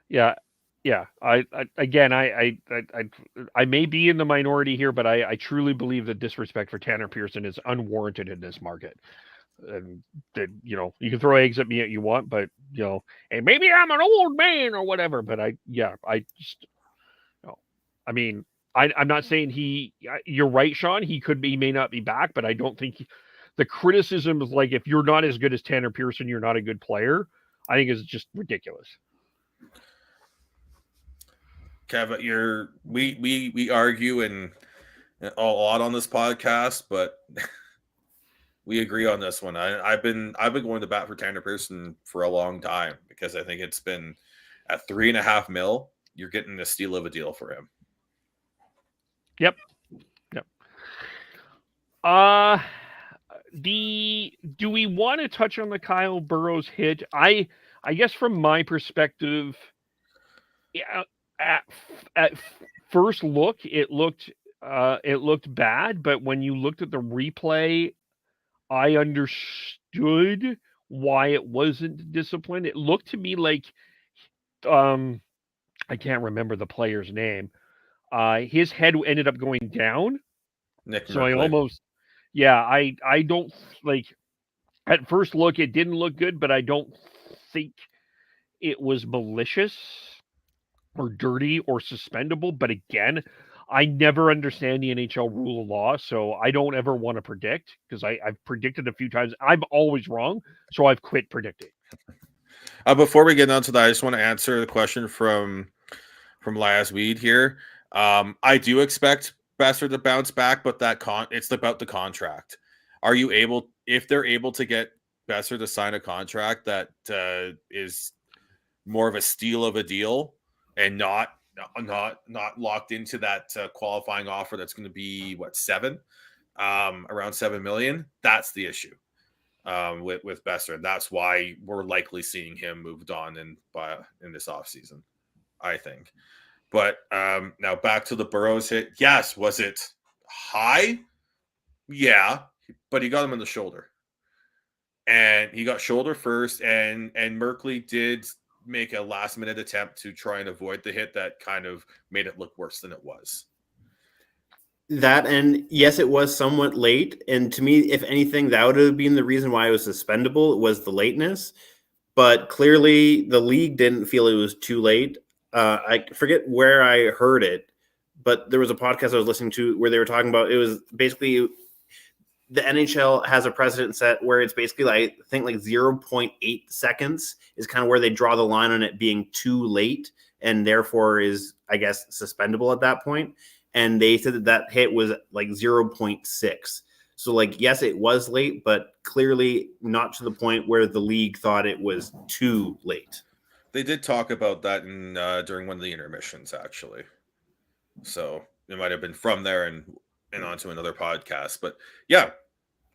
Yeah. I may be in the minority here, but I truly believe that disrespect for Tanner Pearson is unwarranted in this market. And that, you can throw eggs at me if you want, but hey, maybe I'm an old man or whatever. But I'm not saying you're right, Sean. He may not be back, but I don't think the criticism is like, if you're not as good as Tanner Pearson, you're not a good player. I think is just ridiculous. Kev, we argue and a lot on this podcast, but we agree on this one. I've been going to bat for Tanner Pearson for a long time, because I think it's been at $3.5 million. You're getting a steal of a deal for him. Yep. Do we want to touch on the Kyle Burroughs hit? I guess from my perspective, yeah. At first look, it looked bad, but when you looked at the replay, I understood why it wasn't disciplined. It looked to me like I can't remember the player's name. His head ended up going down. Nick So I Merkley. almost, yeah, I don't like at first look, it didn't look good, but I don't think it was malicious or dirty or suspendable. But again, I never understand the NHL rule of law, so I don't ever want to predict because I've predicted a few times. I'm always wrong, so I've quit predicting. Before we get on to that, I just want to answer the question from Laz Weed here. I do expect Besser to bounce back, but it's about the contract. Are you able, if they're able to get Besser to sign a contract that is more of a steal of a deal and not locked into that qualifying offer that's going to be around $7 million? That's the issue with Besser, and that's why we're likely seeing him moved on in this offseason, I think. But now back to the Burrows hit. Yes, was it high? Yeah, but he got him in the shoulder. And he got shoulder first, and Merkley did make a last-minute attempt to try and avoid the hit that kind of made it look worse than it was. That, and yes, it was somewhat late. And to me, if anything, that would have been the reason why it was suspendable, was the lateness. But clearly, the league didn't feel it was too late. I forget where I heard it, but there was a podcast I was listening to where they were talking about, it was basically the NHL has a precedent set where it's basically like, I think like 0.8 seconds is kind of where they draw the line on it being too late, and therefore is, I guess, suspendable at that point. And they said that hit was like 0.6. So like, yes, it was late, but clearly not to the point where the league thought it was too late. They did talk about that during one of the intermissions, actually. So it might have been from there and onto another podcast. But yeah,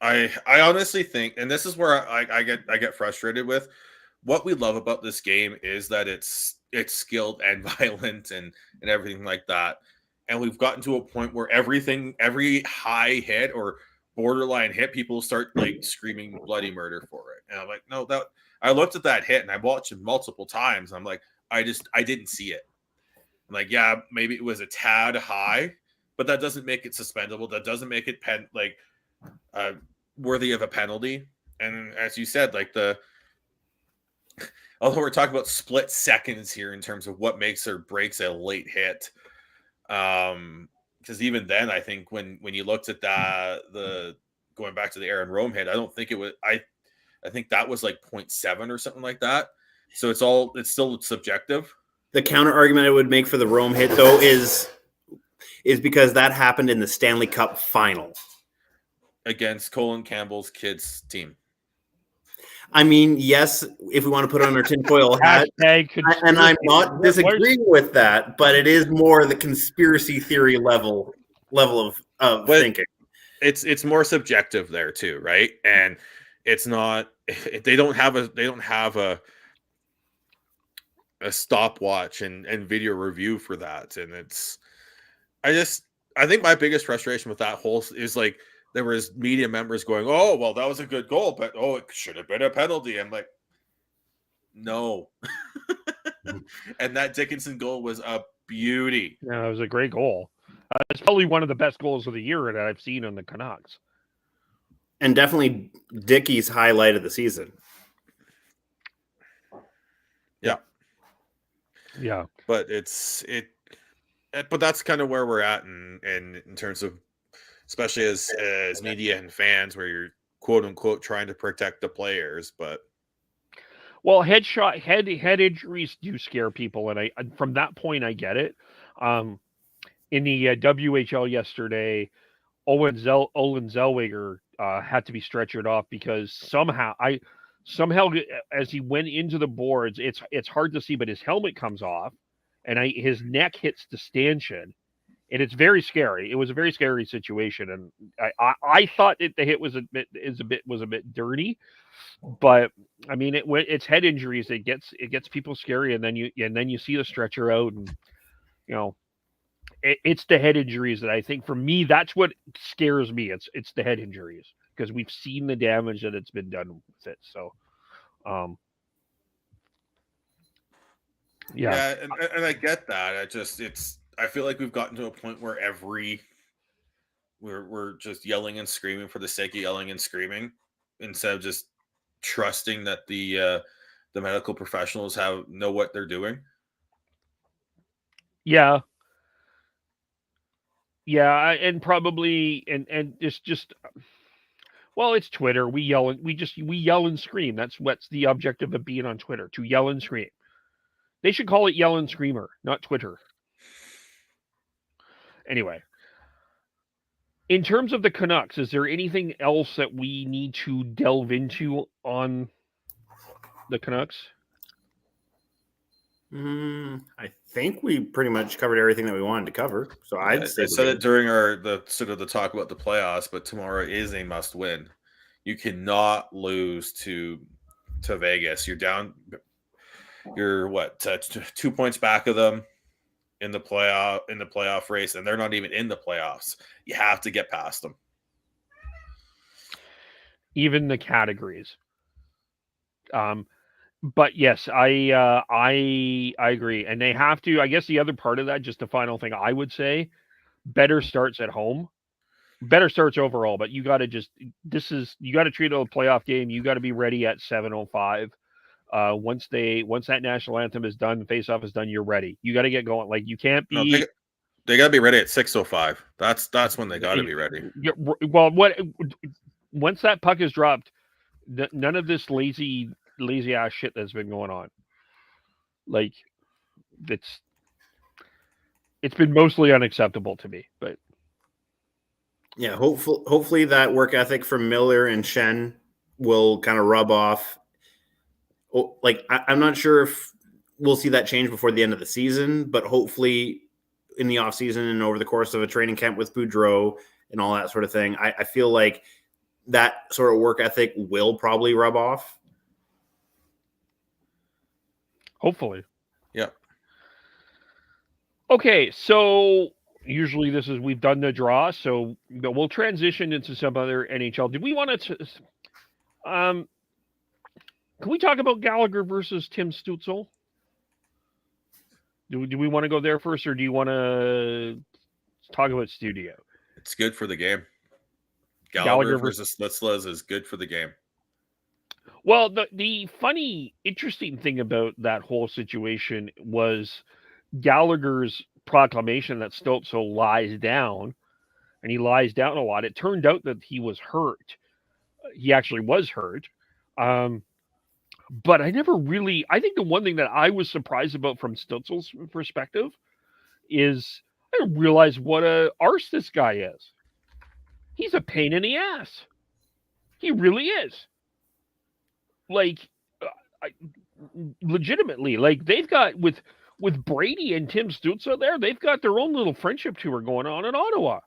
I honestly think, and this is where I get frustrated with, what we love about this game is that it's skilled and violent and everything like that. And we've gotten to a point where every high hit or borderline hit, people start like screaming bloody murder for it. And I'm like, no, I looked at that hit and I watched it multiple times. I'm like, I didn't see it. I'm like, yeah, maybe it was a tad high, but that doesn't make it suspendable. That doesn't make it worthy of a penalty. And as you said, like although we're talking about split seconds here in terms of what makes or breaks a late hit, because even then, I think when you looked at the going back to the Aaron Rome hit, I don't think it was. I think that was like 0.7 or something like that. So it's still subjective. The counter argument I would make for the Rome hit, though, is because that happened in the Stanley Cup final against Colin Campbell's kids' team. I mean, yes, if we want to put on our tinfoil hat, and I'm not disagreeing with that, but it is more the conspiracy theory level of thinking. It's more subjective there too, right? And it's not. They don't have a stopwatch and video review for that, and I think my biggest frustration with that whole is like, there was media members going, oh, well, that was a good goal, but it should have been a penalty. I'm like, no. And that Dickinson goal was a beauty. Yeah, it was a great goal. It's probably one of the best goals of the year that I've seen on the Canucks. And definitely Dickey's highlight of the season. Yeah. Yeah. But but that's kind of where we're at in terms of, especially as media and fans, where you're quote unquote trying to protect the players. But head injuries do scare people, and from that point I get it. In the WHL yesterday, Owen Zellweger had to be stretchered off because somehow as he went into the boards, it's hard to see, but his helmet comes off, and his neck hits the stanchion. And it's very scary. It was a very scary situation, and I thought the hit was a bit dirty, but I mean it's head injuries. It gets people scary, and then you see the stretcher out, and it's the head injuries that I think, for me, that's what scares me. It's the head injuries, because we've seen the damage that it's been done with it. So, Yeah, and I get that. I feel like we've gotten to a point where we're just yelling and screaming for the sake of yelling and screaming instead of just trusting that the medical professionals know what they're doing. Yeah. Yeah, and probably and just well, it's Twitter. We yell and scream. That's what's the objective of being on Twitter, to yell and scream. They should call it Yell and Screamer, not Twitter. Anyway, in terms of the Canucks, is there anything else that we need to delve into on the Canucks? I think we pretty much covered everything that we wanted to cover. So I'd say I said it during the talk about the playoffs, but tomorrow is a must win. You cannot lose to Vegas. You're down. You're 2 points back of them in the playoff race, and they're not even in the playoffs. You have to get past them. Even the categories. But yes, I agree, and they have to. I guess the other part of that, just the final thing I would say, better starts at home, better starts overall. But you got to you got to treat it a playoff game. You got to be ready at 7:05. Once that national anthem is done, the face-off is done, you're ready. You got to get going. Like, you can't be. No, they got to be ready at 6:05. That's when they got to be ready. Well, once that puck is dropped, none of this lazy ass shit that's been going on. Like, it's been mostly unacceptable to me. But yeah, hopefully that work ethic from Miller and Shen will kind of rub off. Like, I'm not sure if we'll see that change before the end of the season, but hopefully in the off season and over the course of a training camp with Boudreau and all that sort of thing, I feel like that sort of work ethic will probably rub off. Hopefully. Yeah. Okay, so usually we've done the draw, so we'll transition into some other NHL. Did we want to can we talk about Gallagher versus Tim Stutzle? Do we want to go there first, or do you want to talk about Studio? It's good for the game. Gallagher versus Stutzle is good for the game. Well, the funny, interesting thing about that whole situation was Gallagher's proclamation that Stutzle lies down, and he lies down a lot. It turned out that he was hurt. He actually was hurt. But I think the one thing that I was surprised about from Stutzle's perspective is I didn't realize what a arse this guy is. He's a pain in the ass. He really is. Like, legitimately, like, they've got with Brady and Tim Stutzle there, they've got their own little friendship tour going on in Ottawa.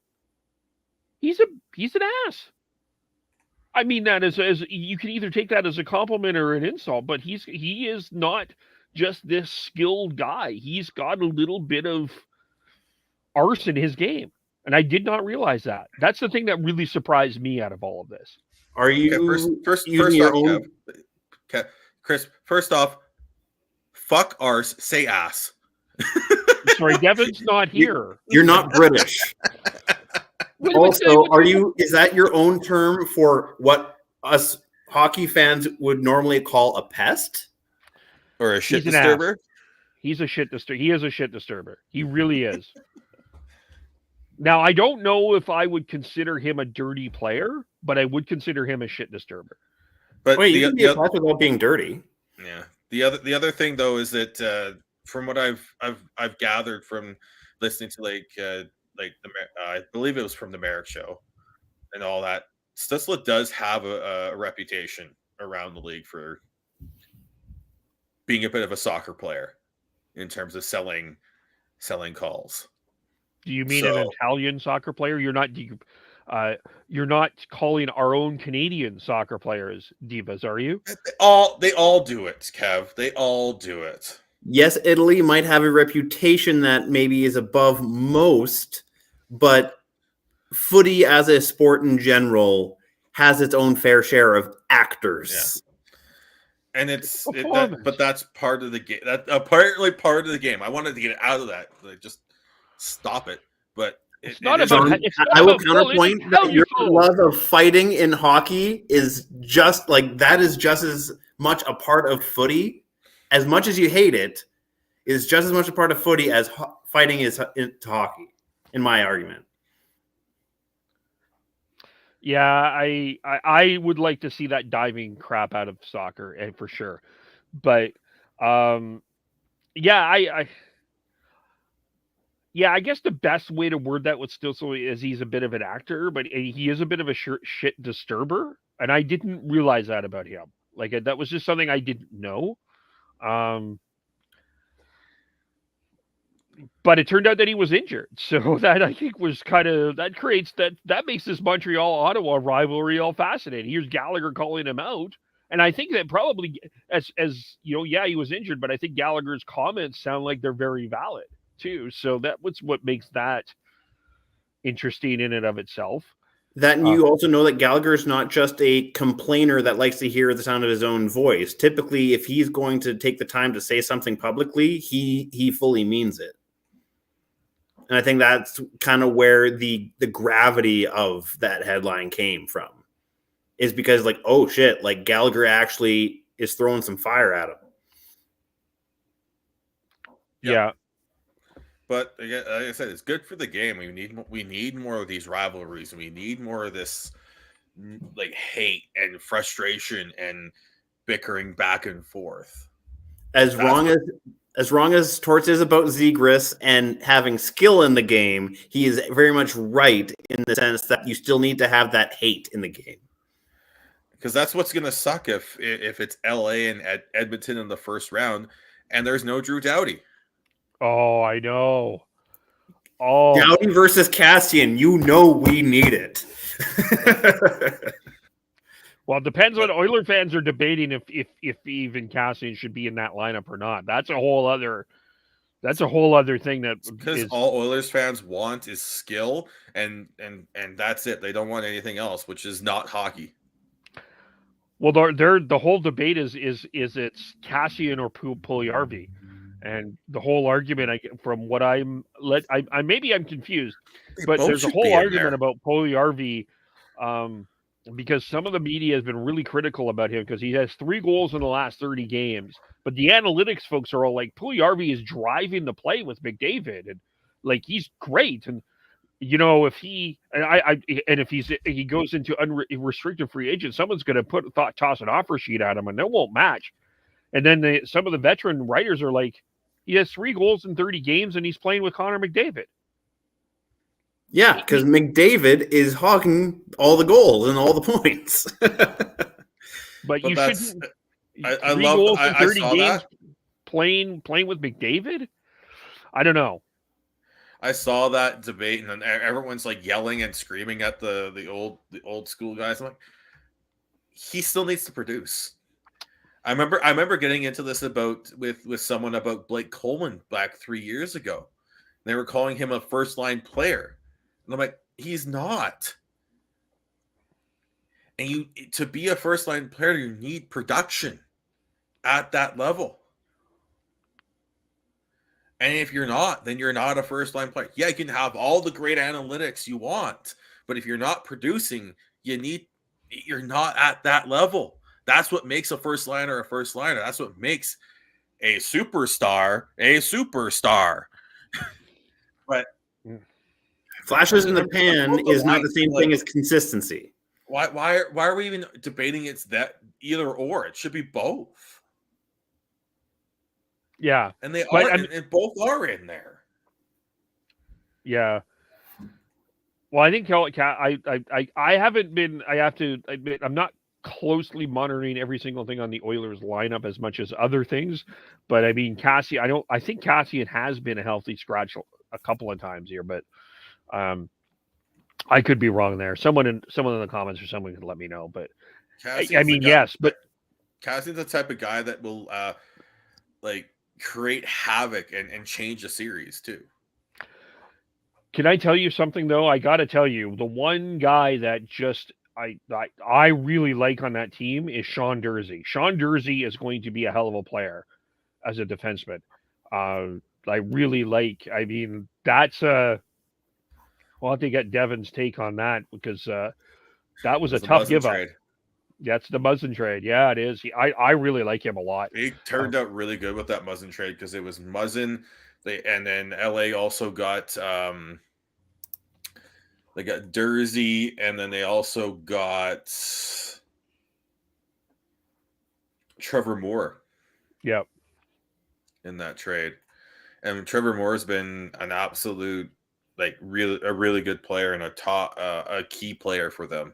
He's an ass. I mean that as you can either take that as a compliment or an insult, but he is not just this skilled guy. He's got a little bit of arse in his game, and I did not realize that. That's the thing that really surprised me out of all of this. Are you first your off, own... Chris? First off, fuck arse, say ass. Sorry, Devin's not here. You're not British. Also, is that your own term for what us hockey fans would normally call a pest? Or a shit disturber? He's a shit disturber. He is a shit disturber. He really is. Now, I don't know if I would consider him a dirty player, but I would consider him a shit disturber. But wait, you can be a pest without being dirty. Yeah. The other thing though is that from what I've gathered from listening to I believe it was from the Merrick show and all that, Stutzle does have a reputation around the league for being a bit of a soccer player in terms of selling calls. Do you mean an Italian soccer player? You're not calling our own Canadian soccer players divas, are you? They all do it, Kev. They all do it. Yes, Italy might have a reputation that maybe is above most, but footy as a sport in general has its own fair share of actors. And but that's part of the game. That's apparently part of the game. I wanted to get it out of that. Like, just stop it. But it's not is- about. I will counterpoint that your love of fighting in hockey is just like that is just as much a part of footy. As much as you hate it, is just as much a part of footy as fighting is to hockey. In my argument. Yeah, I would like to see that diving crap out of soccer, and for sure. But yeah, I guess the best way to word that with Stutzle is he's a bit of an actor, but he is a bit of a shit disturber, and I didn't realize that about him. Like that was just something I didn't know. But it turned out that he was injured, so that I think was that makes this Montreal-Ottawa rivalry all fascinating. Here's Gallagher calling him out, and I think that probably as you know, yeah, he was injured, but I think Gallagher's comments sound like they're very valid too. So that was what makes that interesting in and of itself. That and you also know that Gallagher is not just a complainer that likes to hear the sound of his own voice. Typically, if he's going to take the time to say something publicly, he fully means it. And I think that's kind of where the gravity of that headline came from, is because like, oh shit, like Gallagher actually is throwing some fire at him. Yeah. But again, like I said, it's good for the game. We need more of these rivalries. We need more of this like hate and frustration and bickering back and forth. As wrong as Torts is about Zegras and having skill in the game, he is very much right in the sense that you still need to have that hate in the game. Because that's what's going to suck if it's LA and Edmonton in the first round and there's no Drew Doughty. Oh, I know. Oh, Doughty versus Cassian, you know we need it. Well, it depends what Oiler fans are debating if even Cassian should be in that lineup or not. That's a whole other thing because all Oilers fans want is skill and that's it. They don't want anything else, which is not hockey. Well, the whole debate is it's Cassian or Puljujarvi, and the whole argument from what maybe I'm confused, but there's a whole argument about Puljujarvi. Because some of the media has been really critical about him because he has 3 goals in the last 30 games. But the analytics folks are all like, Puljujarvi is driving the play with McDavid. And like, he's great. And, you know, if he goes into unrestricted free agent, someone's going to toss an offer sheet at him and that won't match. And then some of the veteran writers are like, he has 3 goals in 30 games and he's playing with Connor McDavid. Yeah, because McDavid is hogging all the goals and all the points. but you shouldn't. I love. I saw that playing with McDavid. I don't know. I saw that debate, and everyone's like yelling and screaming at the old school guys. I'm like, he still needs to produce. I remember getting into this with someone about Blake Coleman back 3 years ago. They were calling him a first line player. And I'm like, he's not. And to be a first line player, you need production at that level. And if you're not, then you're not a first line player. Yeah, you can have all the great analytics you want, but if you're not producing, you're not at that level. That's what makes a first liner a first liner. That's what makes a superstar a superstar. But flashes in the pan is not the same thing as consistency. Why are we even debating it's that either or? It should be both. Yeah, and they are, and both are in there. Yeah. Well, I think I haven't been. I have to admit, I'm not closely monitoring every single thing on the Oilers lineup as much as other things. But I mean, I think Cassian has been a healthy scratch a couple of times here, but I could be wrong there. Someone in the comments or someone could let me know. But I mean, yes, but Cassian's the type of guy that will create havoc and change a series too. Can I tell you something though? I got to tell you, the one guy that just I really like on that team is Sean Durzi. Sean Durzi is going to be a hell of a player as a defenseman. I really like. I mean, that's a. We'll have to get Devin's take on that because that was a tough give up. That's the Muzzin trade. Yeah, it is. I really like him a lot. He turned out really good with that Muzzin trade because it was Muzzin. And then LA also got they got Durzi, and then they also got Trevor Moore. Yep. In that trade, and Trevor Moore has been an absolute a really good player and a key player for them.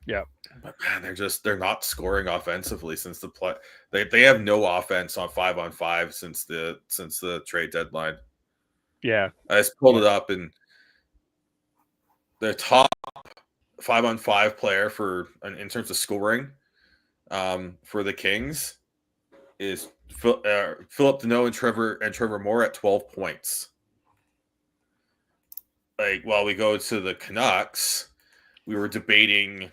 Yeah, but man, they're not scoring offensively since the play. They have no offense on 5-on-5 since the trade deadline. Yeah, I just pulled it up, and the top 5-on-5 player in terms of scoring for the Kings is Philip Deneau and Trevor Moore at 12 points. While we go to the Canucks, we were debating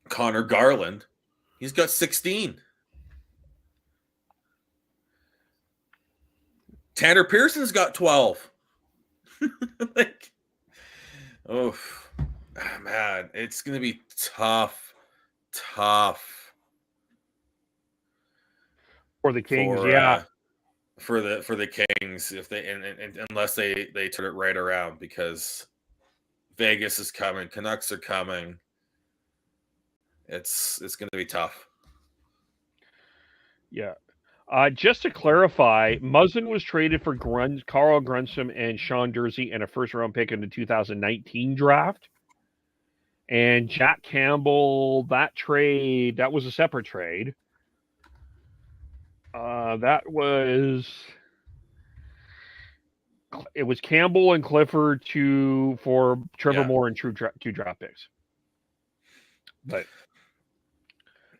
Connor Garland. He's got 16. Tanner Pearson's got 12. Oh man, it's gonna be tough for the Kings. For the Kings, if they and unless they turn it right around, because Vegas is coming, Canucks are coming. It's going to be tough. Yeah. Just to clarify, Muzzin was traded for Carl Grunstrom and Sean Durzi and a first-round pick in the 2019 draft. And Jack Campbell, that was a separate trade. It was Campbell and Clifford for Trevor Moore and two draft picks. But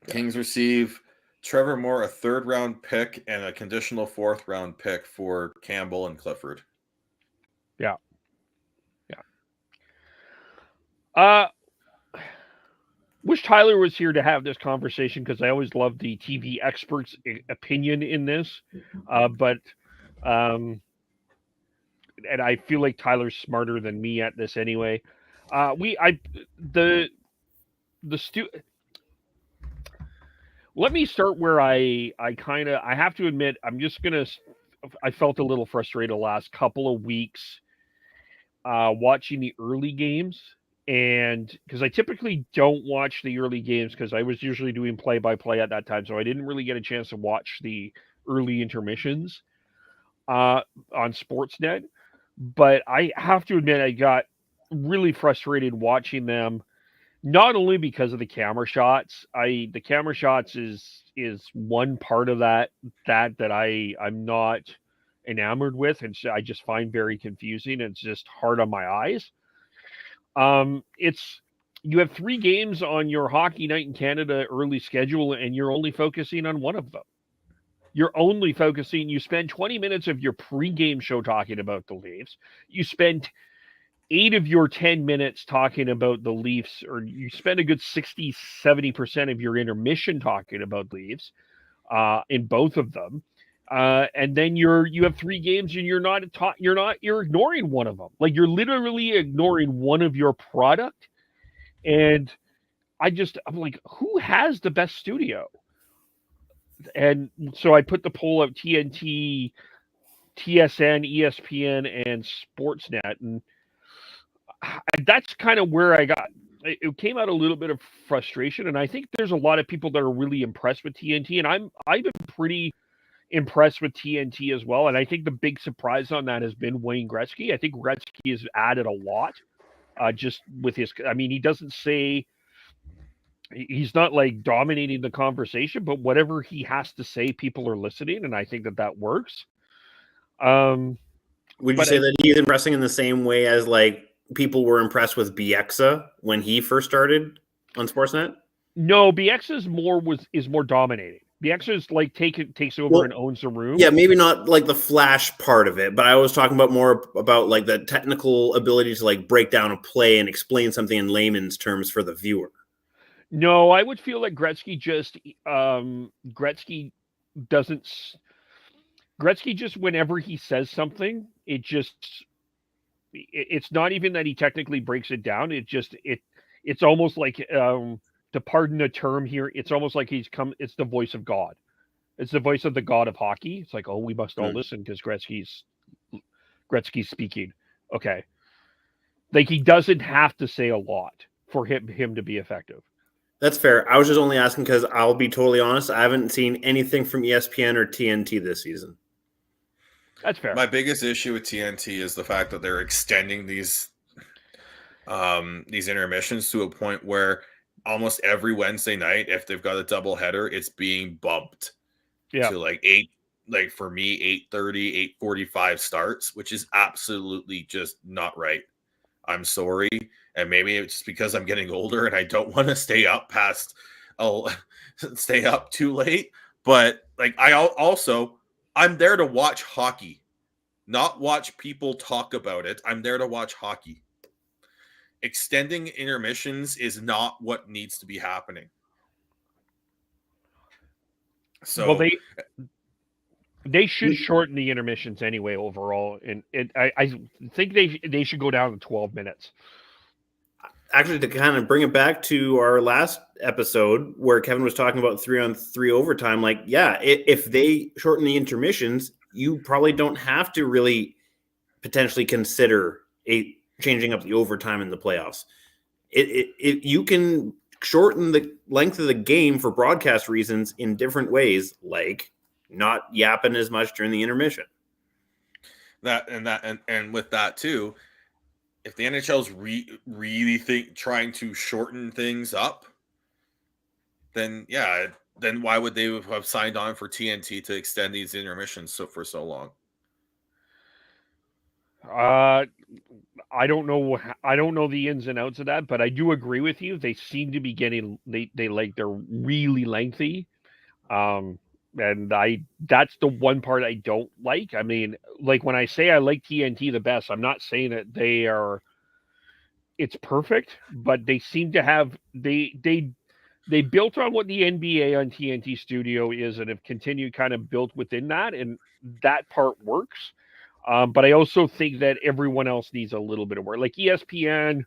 Kings receive Trevor Moore, a third-round pick, and a conditional fourth-round pick for Campbell and Clifford. Yeah. Wish Tyler was here to have this conversation because I always love the TV expert's opinion in this. And I feel like Tyler's smarter than me at this anyway. Let me start where I have to admit, I felt a little frustrated the last couple of weeks watching the early games. And because I typically don't watch the early games because I was usually doing play-by-play at that time. So I didn't really get a chance to watch the early intermissions on Sportsnet. But I have to admit, I got really frustrated watching them, not only because of the camera shots. The camera shots is one part of that I'm not enamored with, and so I just find very confusing. It's just hard on my eyes. You have 3 games on your Hockey Night in Canada early schedule, and you're only focusing on one of them. You spend 20 minutes of your pregame show talking about the Leafs. You spend 8 of your 10 minutes talking about the Leafs, or you spend a good 60-70% of your intermission talking about Leafs in both of them. And then you have 3 games and you're ignoring one of them. Like, you're literally ignoring one of your product. And I'm like, who has the best studio? And so I put the poll of TNT, TSN, ESPN, and Sportsnet. And that's kind of where it came out a little bit of frustration. And I think there's a lot of people that are really impressed with TNT. And I've been pretty impressed with TNT as well. And I think the big surprise on that has been Wayne Gretzky. I think Gretzky has added a lot just with his, he doesn't say, he's not like dominating the conversation, but whatever he has to say, people are listening. And I think that works. Would you say that he's impressing in the same way as like people were impressed with Bieksa when he first started on Sportsnet? No, Bieksa is more dominating. The extras like takes over and owns the room. Yeah, maybe not like the flash part of it, but I was talking about more about like the technical ability to like break down a play and explain something in layman's terms for the viewer. No, I would feel like Gretzky just whenever he says something, it's not even that he technically breaks it down. It's almost like to pardon a term here, it's almost like it's the voice of God. It's the voice of the God of hockey. It's like, oh, we must all listen because Gretzky's speaking. Okay. Like he doesn't have to say a lot for him to be effective. That's fair. I was just only asking because I'll be totally honest, I haven't seen anything from ESPN or TNT this season. That's fair. My biggest issue with TNT is the fact that they're extending these intermissions to a point where almost every Wednesday night, if they've got a double header, it's being bumped to like 8, like for me, 8:30, 8:45 starts, which is absolutely just not right. I'm sorry. And maybe it's because I'm getting older and I don't want to stay up stay up too late. But like I'm there to watch hockey, not watch people talk about it. I'm there to watch hockey. Extending intermissions is not what needs to be happening. So well, they should shorten the intermissions anyway overall, and I think they should go down to 12 minutes. Actually, to kind of bring it back to our last episode where Kevin was talking about 3-on-3 overtime, like, yeah, if they shorten the intermissions, you probably don't have to really potentially consider changing up the overtime in the playoffs. You can shorten the length of the game for broadcast reasons in different ways, like not yapping as much during the intermission. And with that too, if the NHL's really trying to shorten things up, then why would they have signed on for TNT to extend these intermissions for so long? I don't know the ins and outs of that, but I do agree with you. They seem to be getting they're really lengthy. And that's the one part I don't like. I mean, like when I say I like TNT the best, I'm not saying that it's perfect, but they seem to have they built on what the NBA on TNT Studio is and have continued kind of built within that, and that part works. But I also think that everyone else needs a little bit of work. Like ESPN,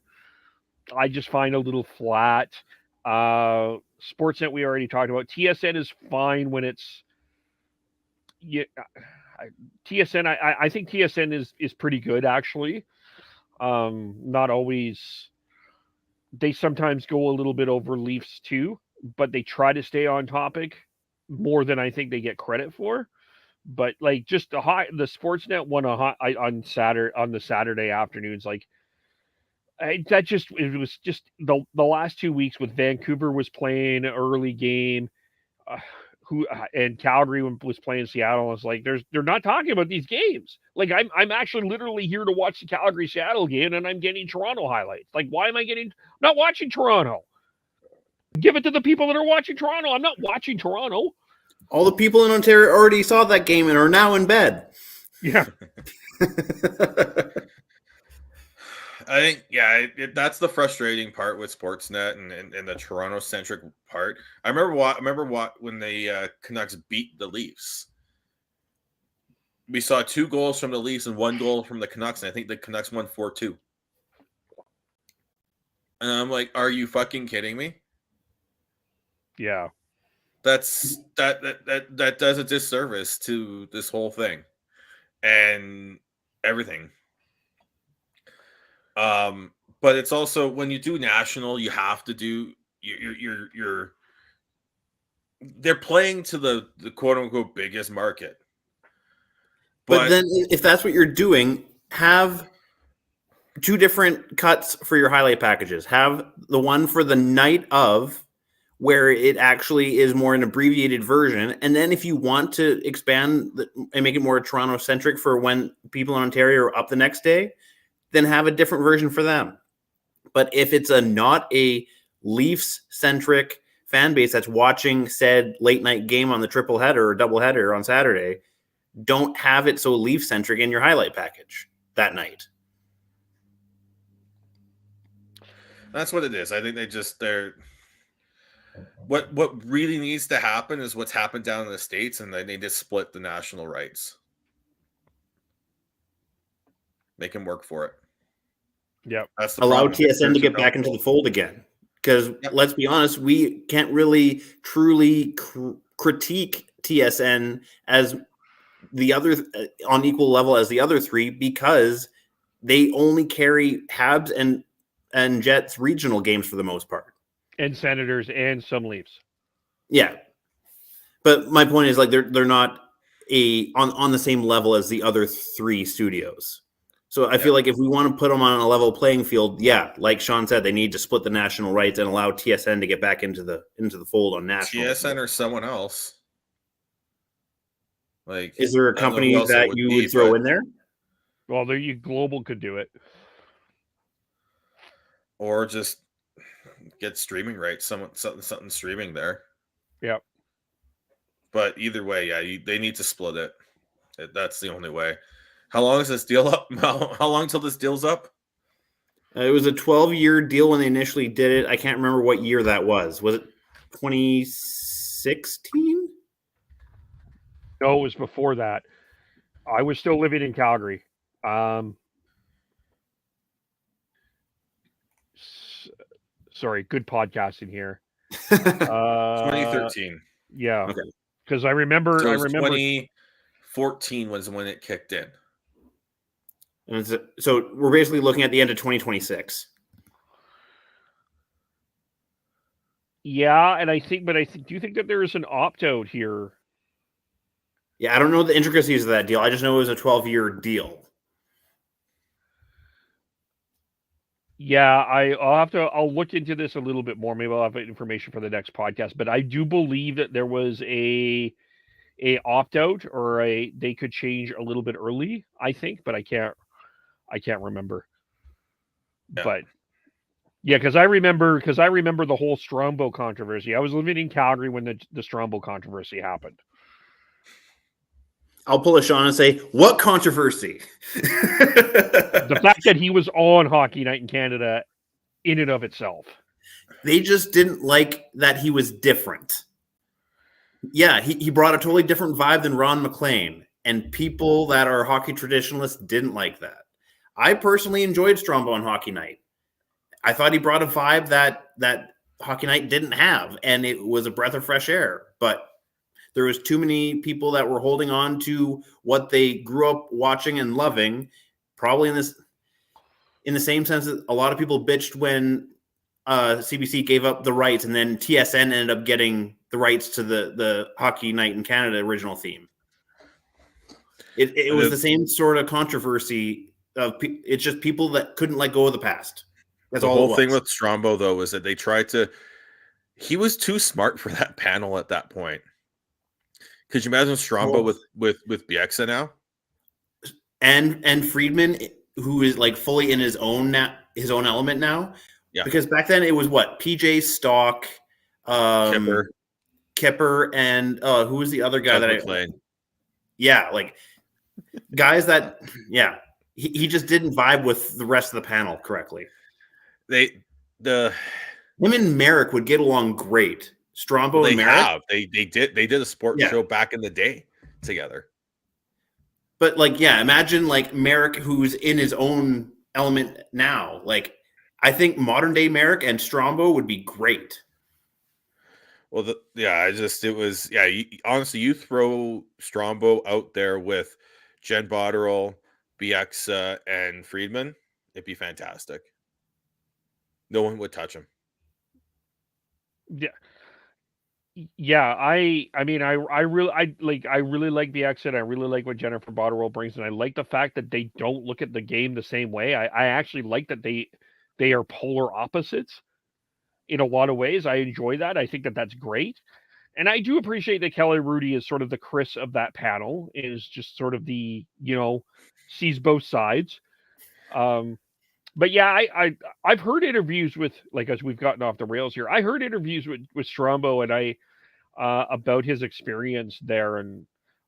I just find a little flat. Sportsnet, we already talked about. TSN is fine when it's TSN. I think TSN is pretty good actually. Not always. They sometimes go a little bit over Leafs too, but they try to stay on topic more than I think they get credit for. But like just the Sportsnet one on the Saturday afternoons, like it was just the last 2 weeks with Vancouver was playing an early game, and Calgary was playing Seattle. I was like, they're not talking about these games. Like I'm actually literally here to watch the Calgary Seattle game, and I'm getting Toronto highlights. Like why am I not watching Toronto? Give it to the people that are watching Toronto. I'm not watching Toronto. All the people in Ontario already saw that game and are now in bed. Yeah. I think, that's the frustrating part with Sportsnet and the Toronto-centric part. I remember when the Canucks beat the Leafs. We saw 2 goals from the Leafs and 1 goal from the Canucks, and I think the Canucks won 4-2. And I'm like, are you fucking kidding me? Yeah. That does a disservice to this whole thing and everything. But it's also when you do national, you have to do they're playing to the quote unquote biggest market. But then if that's what you're doing, have 2 different cuts for your highlight packages. Have the one for the night of, where it actually is more an abbreviated version. And then if you want to expand and make it more Toronto-centric for when people in Ontario are up the next day, then have a different version for them. But if it's not a Leafs-centric fan base that's watching said late night game on the triple header or double header on Saturday don't have it so Leaf centric in your highlight package that night. That's what it is. I think they're what really needs to happen is what's happened down in the States, and they need to split the national rights. Make him work for it. Yep. That's the Allow problem. TSN to get back into the fold again. Because let's be honest, we can't really truly critique TSN as the other on equal level as the other three because they only carry Habs and Jets regional games for the most part. And Senators and some Leafs. Yeah. But my point is like they're not on the same level as the other three studios. So I feel like if we want to put them on a level playing field, like Sean said, they need to split the national rights and allow TSN to get back into the fold on national. TSN or someone else. Like, is there a company that you would throw in there? Well, Global could do it, or just get streaming rights. Something streaming there. Yep. But either way, they need to split it. That's the only way. How long is this deal up? How long till this deal's up? It was a 12-year deal when they initially did it. I can't remember what year that was. Was it 2016? No, it was before that. I was still living in Calgary. Sorry, good podcasting here. 2013. Yeah. Okay. Because I remember 2014 was when it kicked in. And so we're basically looking at the end of 2026. Yeah, and I think, do you think that there is an opt-out here? Yeah, I don't know the intricacies of that deal. I just know it was a 12-year deal. Yeah, I'll look into this a little bit more. Maybe I'll have information for the next podcast. But I do believe that there was a opt-out or they could change a little bit early, I think, but I can't remember. Yeah. But yeah, because I remember the whole Strombo controversy. I was living in Calgary when the Strombo controversy happened. I'll pull a Sean and say, what controversy? The fact that he was on Hockey Night in Canada in and of itself. They just didn't like that he was different. Yeah, he brought a totally different vibe than Ron McLean, and people that are hockey traditionalists didn't like that. I personally enjoyed Strombo on Hockey Night. I thought he brought a vibe that Hockey Night didn't have, and it was a breath of fresh air. But there was too many people that were holding on to what they grew up watching and loving, probably in the same sense that a lot of people bitched when CBC gave up the rights and then TSN ended up getting the rights to the Hockey Night in Canada original theme. It was the same sort of controversy of it's just people that couldn't let go of the past. That's all. The whole thing with Strombo though is that they tried to. He was too smart for that panel at that point. Could you imagine Strombo with Bieksa now? And Friedman, who is like fully in his own element now. Yeah. Because back then it was what? PJ Stock, Kipper, and who was the other guy Yeah, like guys that he just didn't vibe with the rest of the panel correctly. Him and Merrick would get along great. Strombo and Merrick. They did a sport show back in the day together. But imagine Merrick, who's in his own element now. I think modern day Merrick and Strombo would be great. Well, honestly, you throw Strombo out there with Jen Botterill, Bieksa, and Friedman, it'd be fantastic. No one would touch him. Yeah. Yeah, I really like Bieksa, and I really like what Jennifer Botterill brings, and I like the fact that they don't look at the game the same way. I actually like that they are polar opposites in a lot of ways. I enjoy that. I think that that's great, and I do appreciate that Kelly Rudy is sort of the Chris of that panel, is just sort of the sees both sides. But yeah, I've heard interviews with, like, as we've gotten off the rails here, I heard interviews with Strombo and about his experience there, and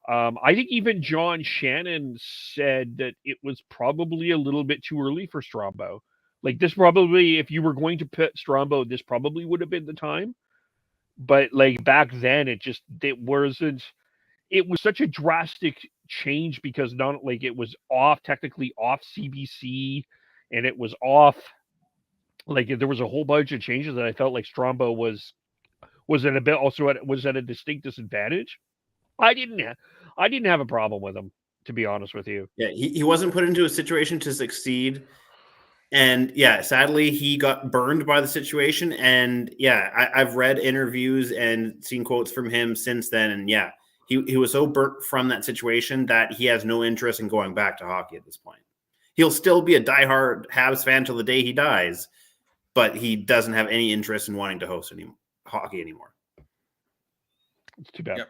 I think even John Shannon said that it was probably a little bit too early for Strombo. Like, this probably, if you were going to put Strombo, this probably would have been the time. But like back then, it wasn't. It was such a drastic change because not like it was technically off CBC, and it was off. Like, there was a whole bunch of changes that I felt like Strombo was at a bit was at a distinct disadvantage. I didn't have a problem with him, to be honest with you. Yeah, he wasn't put into a situation to succeed. And yeah, sadly, he got burned by the situation. And yeah, I've read interviews and seen quotes from him since then. And yeah, he was so burnt from that situation that he has no interest in going back to hockey at this point. He'll still be a diehard Habs fan till the day he dies, but he doesn't have any interest in wanting to host hockey anymore. It's too bad. Yep.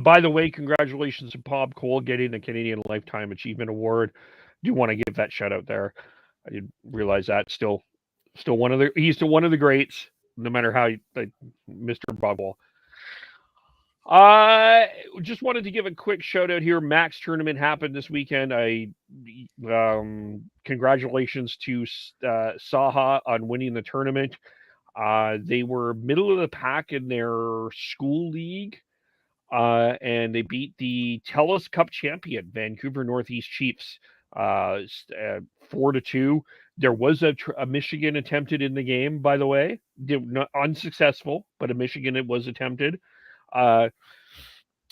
By the way, congratulations to Bob Cole getting the Canadian Lifetime Achievement Award. Do want to give that shout out there. I didn't realize that. Still he's still one of the greats, no matter how Mr. Bob Cole. Just wanted to give a quick shout out here. Max tournament happened this weekend. Congratulations to Saha on winning the tournament. They were middle of the pack in their school league. And they beat the TELUS Cup champion, Vancouver Northeast Chiefs, 4-2. There was a Michigan attempted in the game, by the way. Not unsuccessful, but a Michigan it was attempted. And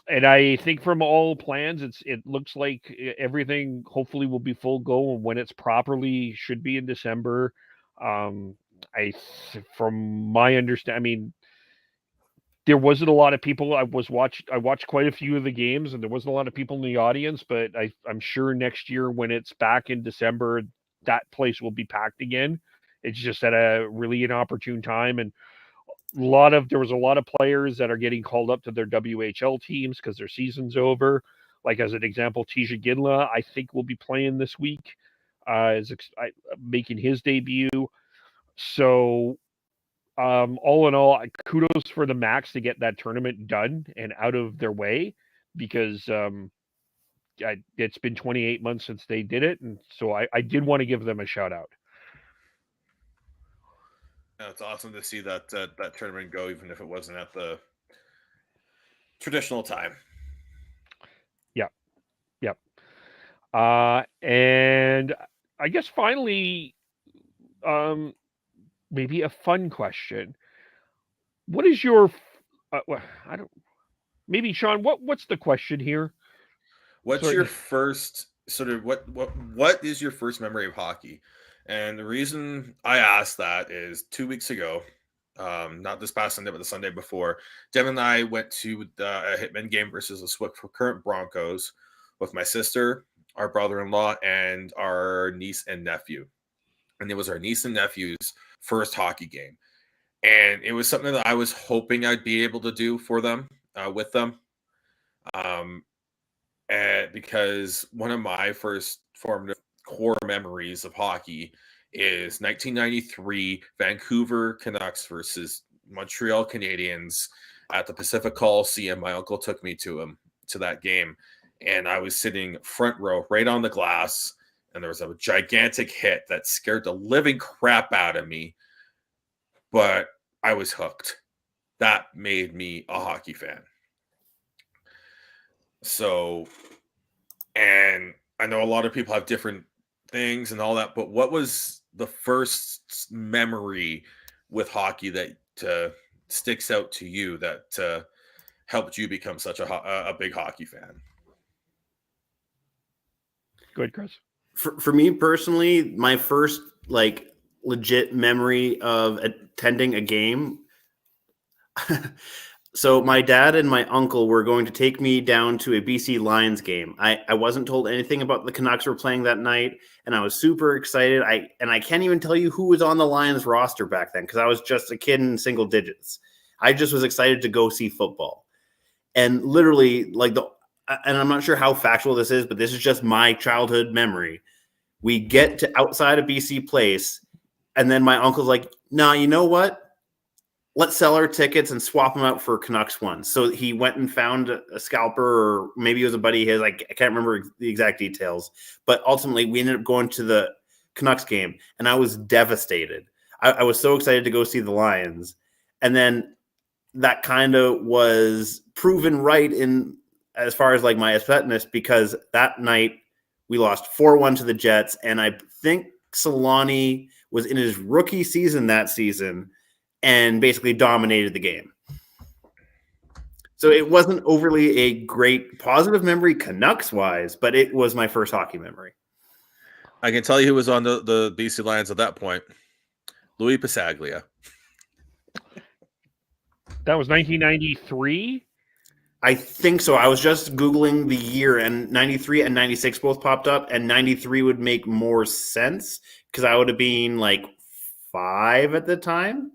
I think from all plans, it looks like everything hopefully will be full go, and when it's properly should be in December. From my understanding, I mean, there wasn't a lot of people. I watched quite a few of the games, and there wasn't a lot of people in the audience. But I'm sure next year, when it's back in December, that place will be packed again. It's just at a really inopportune time, and there was a lot of players that are getting called up to their WHL teams because their season's over. Like, as an example, Tisha Ginla, I think, will be playing this week, making his debut. So. All in all, kudos for the Max to get that tournament done and out of their way, because it's been 28 months since they did it, and so I did want to give them a shout out. Yeah, it's awesome to see that tournament go, even if it wasn't at the traditional time. Yep. And I guess finally, maybe a fun question. What is your? Maybe Sean. What's the question here? What's your first sort of what is your first memory of hockey? And the reason I asked that is 2 weeks ago, not this past Sunday, but the Sunday before, Devin and I went to a Hitmen game versus the Swift current Broncos with my sister, our brother-in-law, and our niece and nephew. And it was our niece and nephew's first hockey game. And it was something that I was hoping I'd be able to do for them, with them. Because one of my first formative core memories of hockey is 1993 Vancouver Canucks versus Montreal Canadiens at the Pacific Coliseum. My uncle took me to that game. And I was sitting front row right on the glass. And there was a gigantic hit that scared the living crap out of me. But I was hooked. That made me a hockey fan. So, and I know a lot of people have different things and all that, but what was the first memory with hockey that sticks out to you that helped you become such a big hockey fan? Go ahead, Chris. For me personally, my first legit memory of attending a game. So my dad and my uncle were going to take me down to a BC Lions game. I wasn't told anything about the Canucks were playing that night, and I was super excited. I can't even tell you who was on the Lions roster back then because I was just a kid in single digits. I just was excited to go see football. And literally, and I'm not sure how factual this is, but this is just my childhood memory. We get to outside of BC Place, and then my uncle's like, "Nah, you know what? Let's sell our tickets and swap them out for Canucks ones." So he went and found a scalper, or maybe it was a buddy of his. I can't remember the exact details. But ultimately, we ended up going to the Canucks game, and I was devastated. I was so excited to go see the Lions. And then that kind of was proven right in as far as like my upsetness, because that night we lost 4-1 to the Jets. And I think Solani was in his rookie season that season and basically dominated the game. So it wasn't overly a great positive memory Canucks-wise, but it was my first hockey memory. I can tell you who was on the BC Lions at that point. Louis Pasaglia. That was 1993? I think so. I was just Googling the year, and 93 and 96 both popped up, and 93 would make more sense because I would have been like 5 at the time.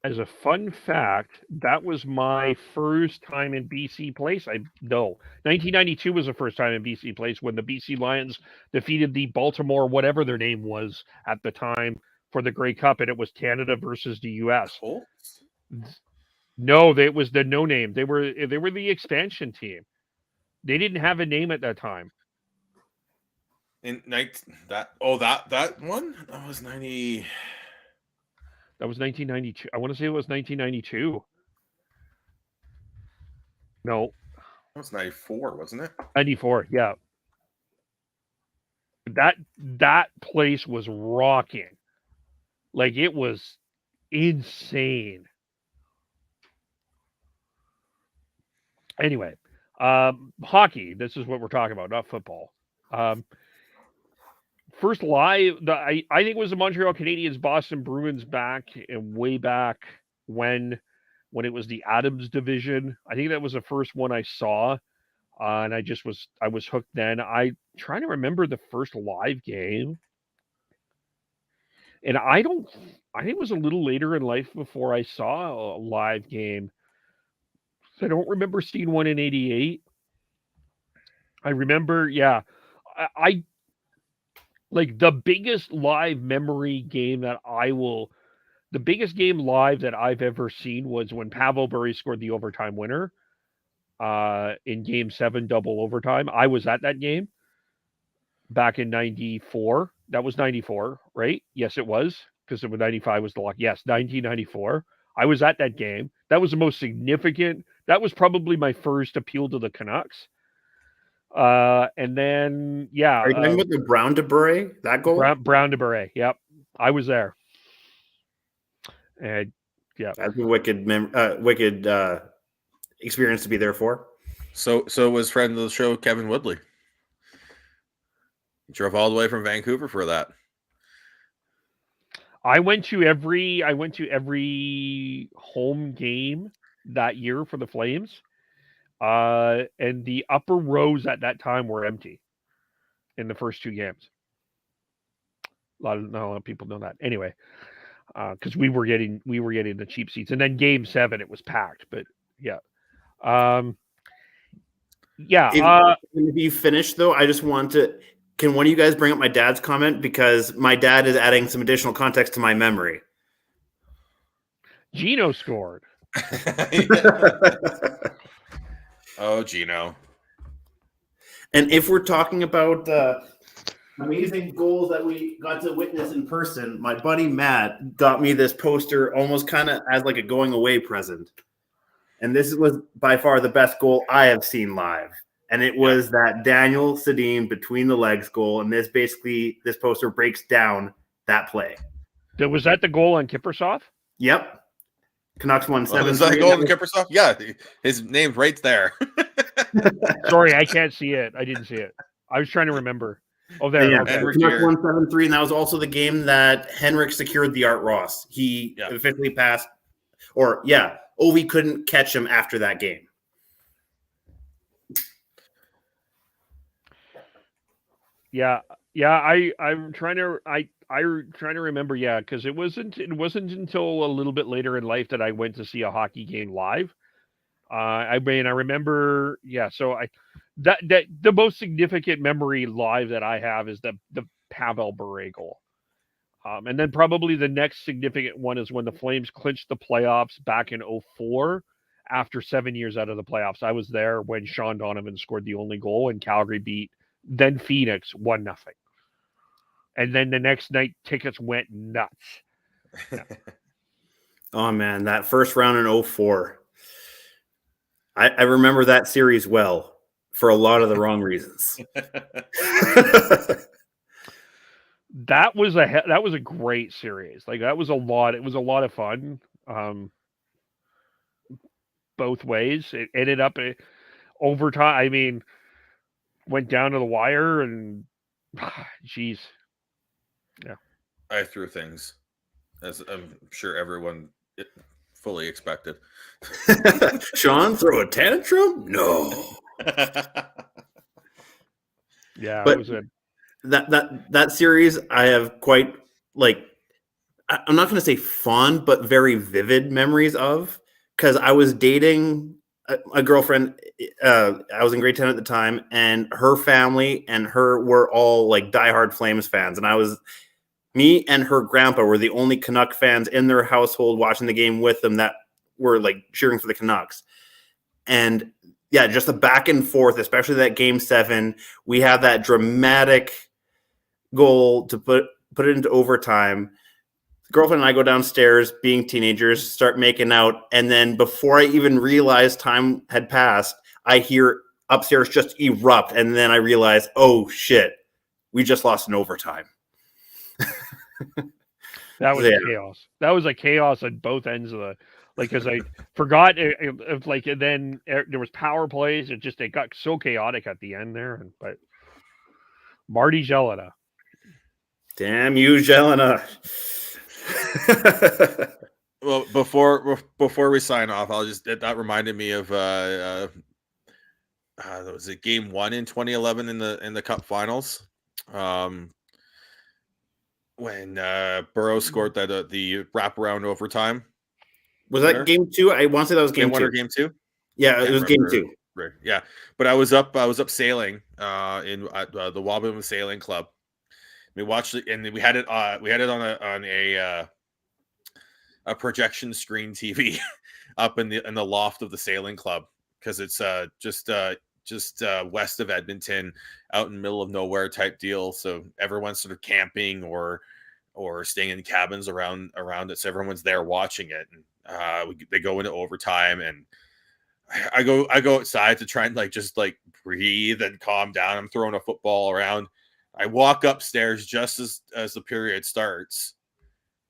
As a fun fact, that was my first time in BC Place. 1992 was the first time in BC Place when the BC Lions defeated the Baltimore, whatever their name was at the time, for the Grey Cup, and it was Canada versus the U.S. No, it was the no name. They were the expansion team. They didn't have a name at that time. That one? That was 90. That was 1992. I want to say it was 1992. No. That was 94, wasn't it? 94, yeah. That place was rocking. Like, it was insane. Anyway, hockey. This is what we're talking about, not football. First live, I think it was the Montreal Canadiens, Boston Bruins back and way back when it was the Adams division. I think that was the first one I saw, and I was hooked then. I'm trying to remember the first live game, and I think it was a little later in life before I saw a live game. So I don't remember seeing one in '88. I remember, yeah, I like the biggest live memory game the biggest game live that I've ever seen was when Pavel Bure scored the overtime winner in Game 7 double overtime. I was at that game back in 94. That was 94, right? Yes, it was, because it was 95 was the lock. Yes, 1994. I was at that game. That was the most significant. That was probably my first appeal to the Canucks. And then, yeah. Are you talking about the Brown de Bure, that goal? Brown de Bure, yep. I was there. And, yeah. That's a wicked experience to be there for. So was friend of the show, Kevin Woodley. He drove all the way from Vancouver for that. I went to every home game that year for the Flames. And the upper rows at that time were empty in the first 2 games. Not a lot of people know that. Anyway, because we were getting the cheap seats, and then Game 7 it was packed. But yeah, If you finish though, I just want to. Can one of you guys bring up my dad's comment, because my dad is adding some additional context to my memory. Gino scored. Oh, Gino. And if we're talking about amazing goals that we got to witness in person, my buddy Matt got me this poster almost kind of as like a going away present. And this was by far the best goal I have seen live. And it was that Daniel Sedin between the legs goal. And this poster breaks down that play. Was that the goal on Kiprusoff? Yep. Canucks won 7-3. Is that Golden Kiprusoff? Yeah, his name's right there. Sorry, I can't see it. I didn't see it. I was trying to remember. Oh, there. Yeah, okay. Canucks won 7-3, and that was also the game that Henrik secured the Art Ross. He officially passed, Ovi couldn't catch him after that game. Yeah. I'm trying to remember, because it wasn't until a little bit later in life that I went to see a hockey game live. I remember, so that the most significant memory live that I have is the Pavel Bure goal. And then probably the next significant one is when the Flames clinched the playoffs back in 2004 after 7 years out of the playoffs. I was there when Sean Donovan scored the only goal and Calgary beat then Phoenix 1-0. And then the next night tickets went nuts. Yeah. Oh man, that first round in 2004. I remember that series well for a lot of the wrong reasons. That was a great series. Like that was a lot. It was a lot of fun. Both ways. It ended up overtime. I mean, went down to the wire and geez. Yeah. I threw things, as I'm sure everyone fully expected. Sean, throw a tantrum? No. Yeah, but it was that series I have quite I'm not going to say fond, but very vivid memories of, because I was dating a girlfriend. I was in grade 10 at the time, and her family and her were all like diehard Flames fans, and me and her grandpa were the only Canuck fans in their household watching the game with them that were like cheering for the Canucks. And yeah, just the back and forth, especially that game 7, we had that dramatic goal to put it into overtime. The girlfriend and I go downstairs, being teenagers, start making out. And then before I even realized time had passed, I hear upstairs just erupt. And then I realize, oh shit, we just lost in overtime. That was chaos. That was a chaos on both ends of the, because I forgot if then there was power plays. It got so chaotic at the end there. But Marty Jelena. Damn you, Jelena. Well, before we sign off, that reminded me of was it game 1 in 2011 in the Cup Finals, when Burrows scored the wraparound overtime. Was that game 2? I want to say that was game 2. Game 1 or game 2? Yeah, it was game 2. Right. Yeah, but I was up sailing at the Wabamun Sailing Club. We watched it, and we had it on a projection screen TV up in the loft of the sailing club, because it's just west of Edmonton, out in the middle of nowhere type deal. So everyone's sort of camping or staying in cabins around it. So everyone's there watching it, and they go into overtime, and I go outside to try and just breathe and calm down. I'm throwing a football around. I walk upstairs just as the period starts,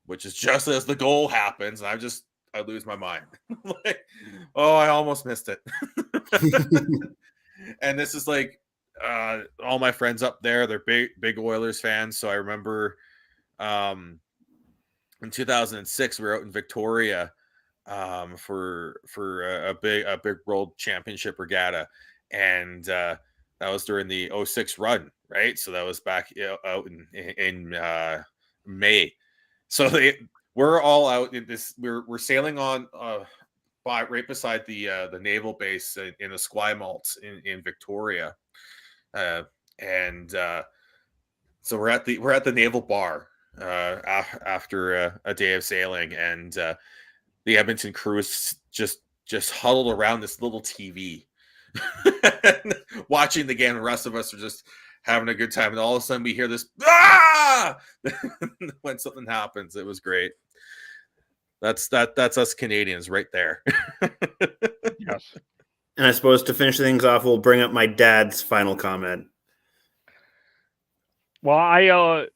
which is just as the goal happens, and I lose my mind. I almost missed it. And this is all my friends up there, they're big Oilers fans. So I remember in 2006 we were out in Victoria for a big world championship regatta, and that was during the 2006 run, right? So that was back out in May. So we're all out in this. We're sailing on right beside the naval base in Esquimalt in Victoria, and so we're at the naval bar after a day of sailing, and the Edmonton crew is just huddled around this little TV, watching the game. The rest of us are just having a good time, and all of a sudden we hear this when something happens. It was great. That's us Canadians right there. Yes. And I suppose to finish things off, we'll bring up my dad's final comment. Well,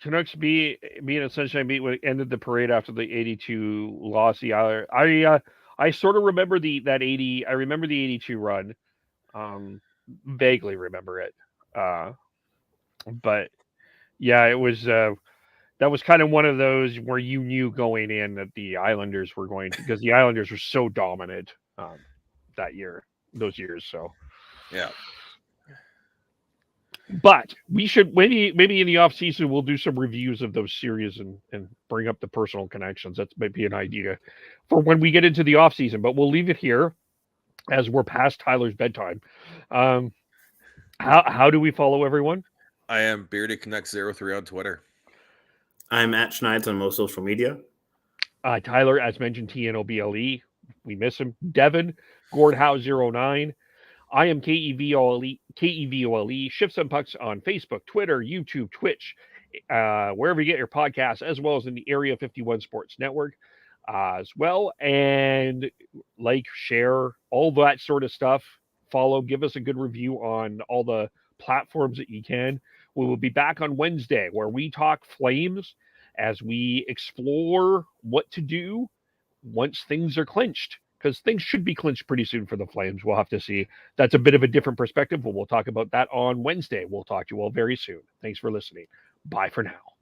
Canucks being a Sunshine Beat ended the parade after the 82 loss. I sort of remember the 82 run. Vaguely remember it. But yeah, it was that was kind of one of those where you knew going in that the Islanders were going to, because the Islanders were so dominant those years. So yeah. But we should maybe in the off season we'll do some reviews of those series and bring up the personal connections. That might be an idea for when we get into the off season. But we'll leave it here. as we're past Tyler's bedtime. How do we follow everyone? I am Bearded Connect 03 on Twitter. I'm at Schneids on most social media. Tyler, as mentioned, TNOBLE. We miss him. Devin, Gordhouse09. I am KEVOLE. Shifts and Pucks on Facebook, Twitter, YouTube, Twitch, wherever you get your podcasts, as well as in the Area 51 Sports Network as well. And like, share, all that sort of stuff. Follow, give us a good review on all the platforms that you can. We will be back on Wednesday where we talk Flames as we explore what to do once things are clinched, because things should be clinched pretty soon for the Flames. We'll have to see. That's a bit of a different perspective, but we'll talk about that on Wednesday. We'll talk to you all very soon. Thanks for listening. Bye for now.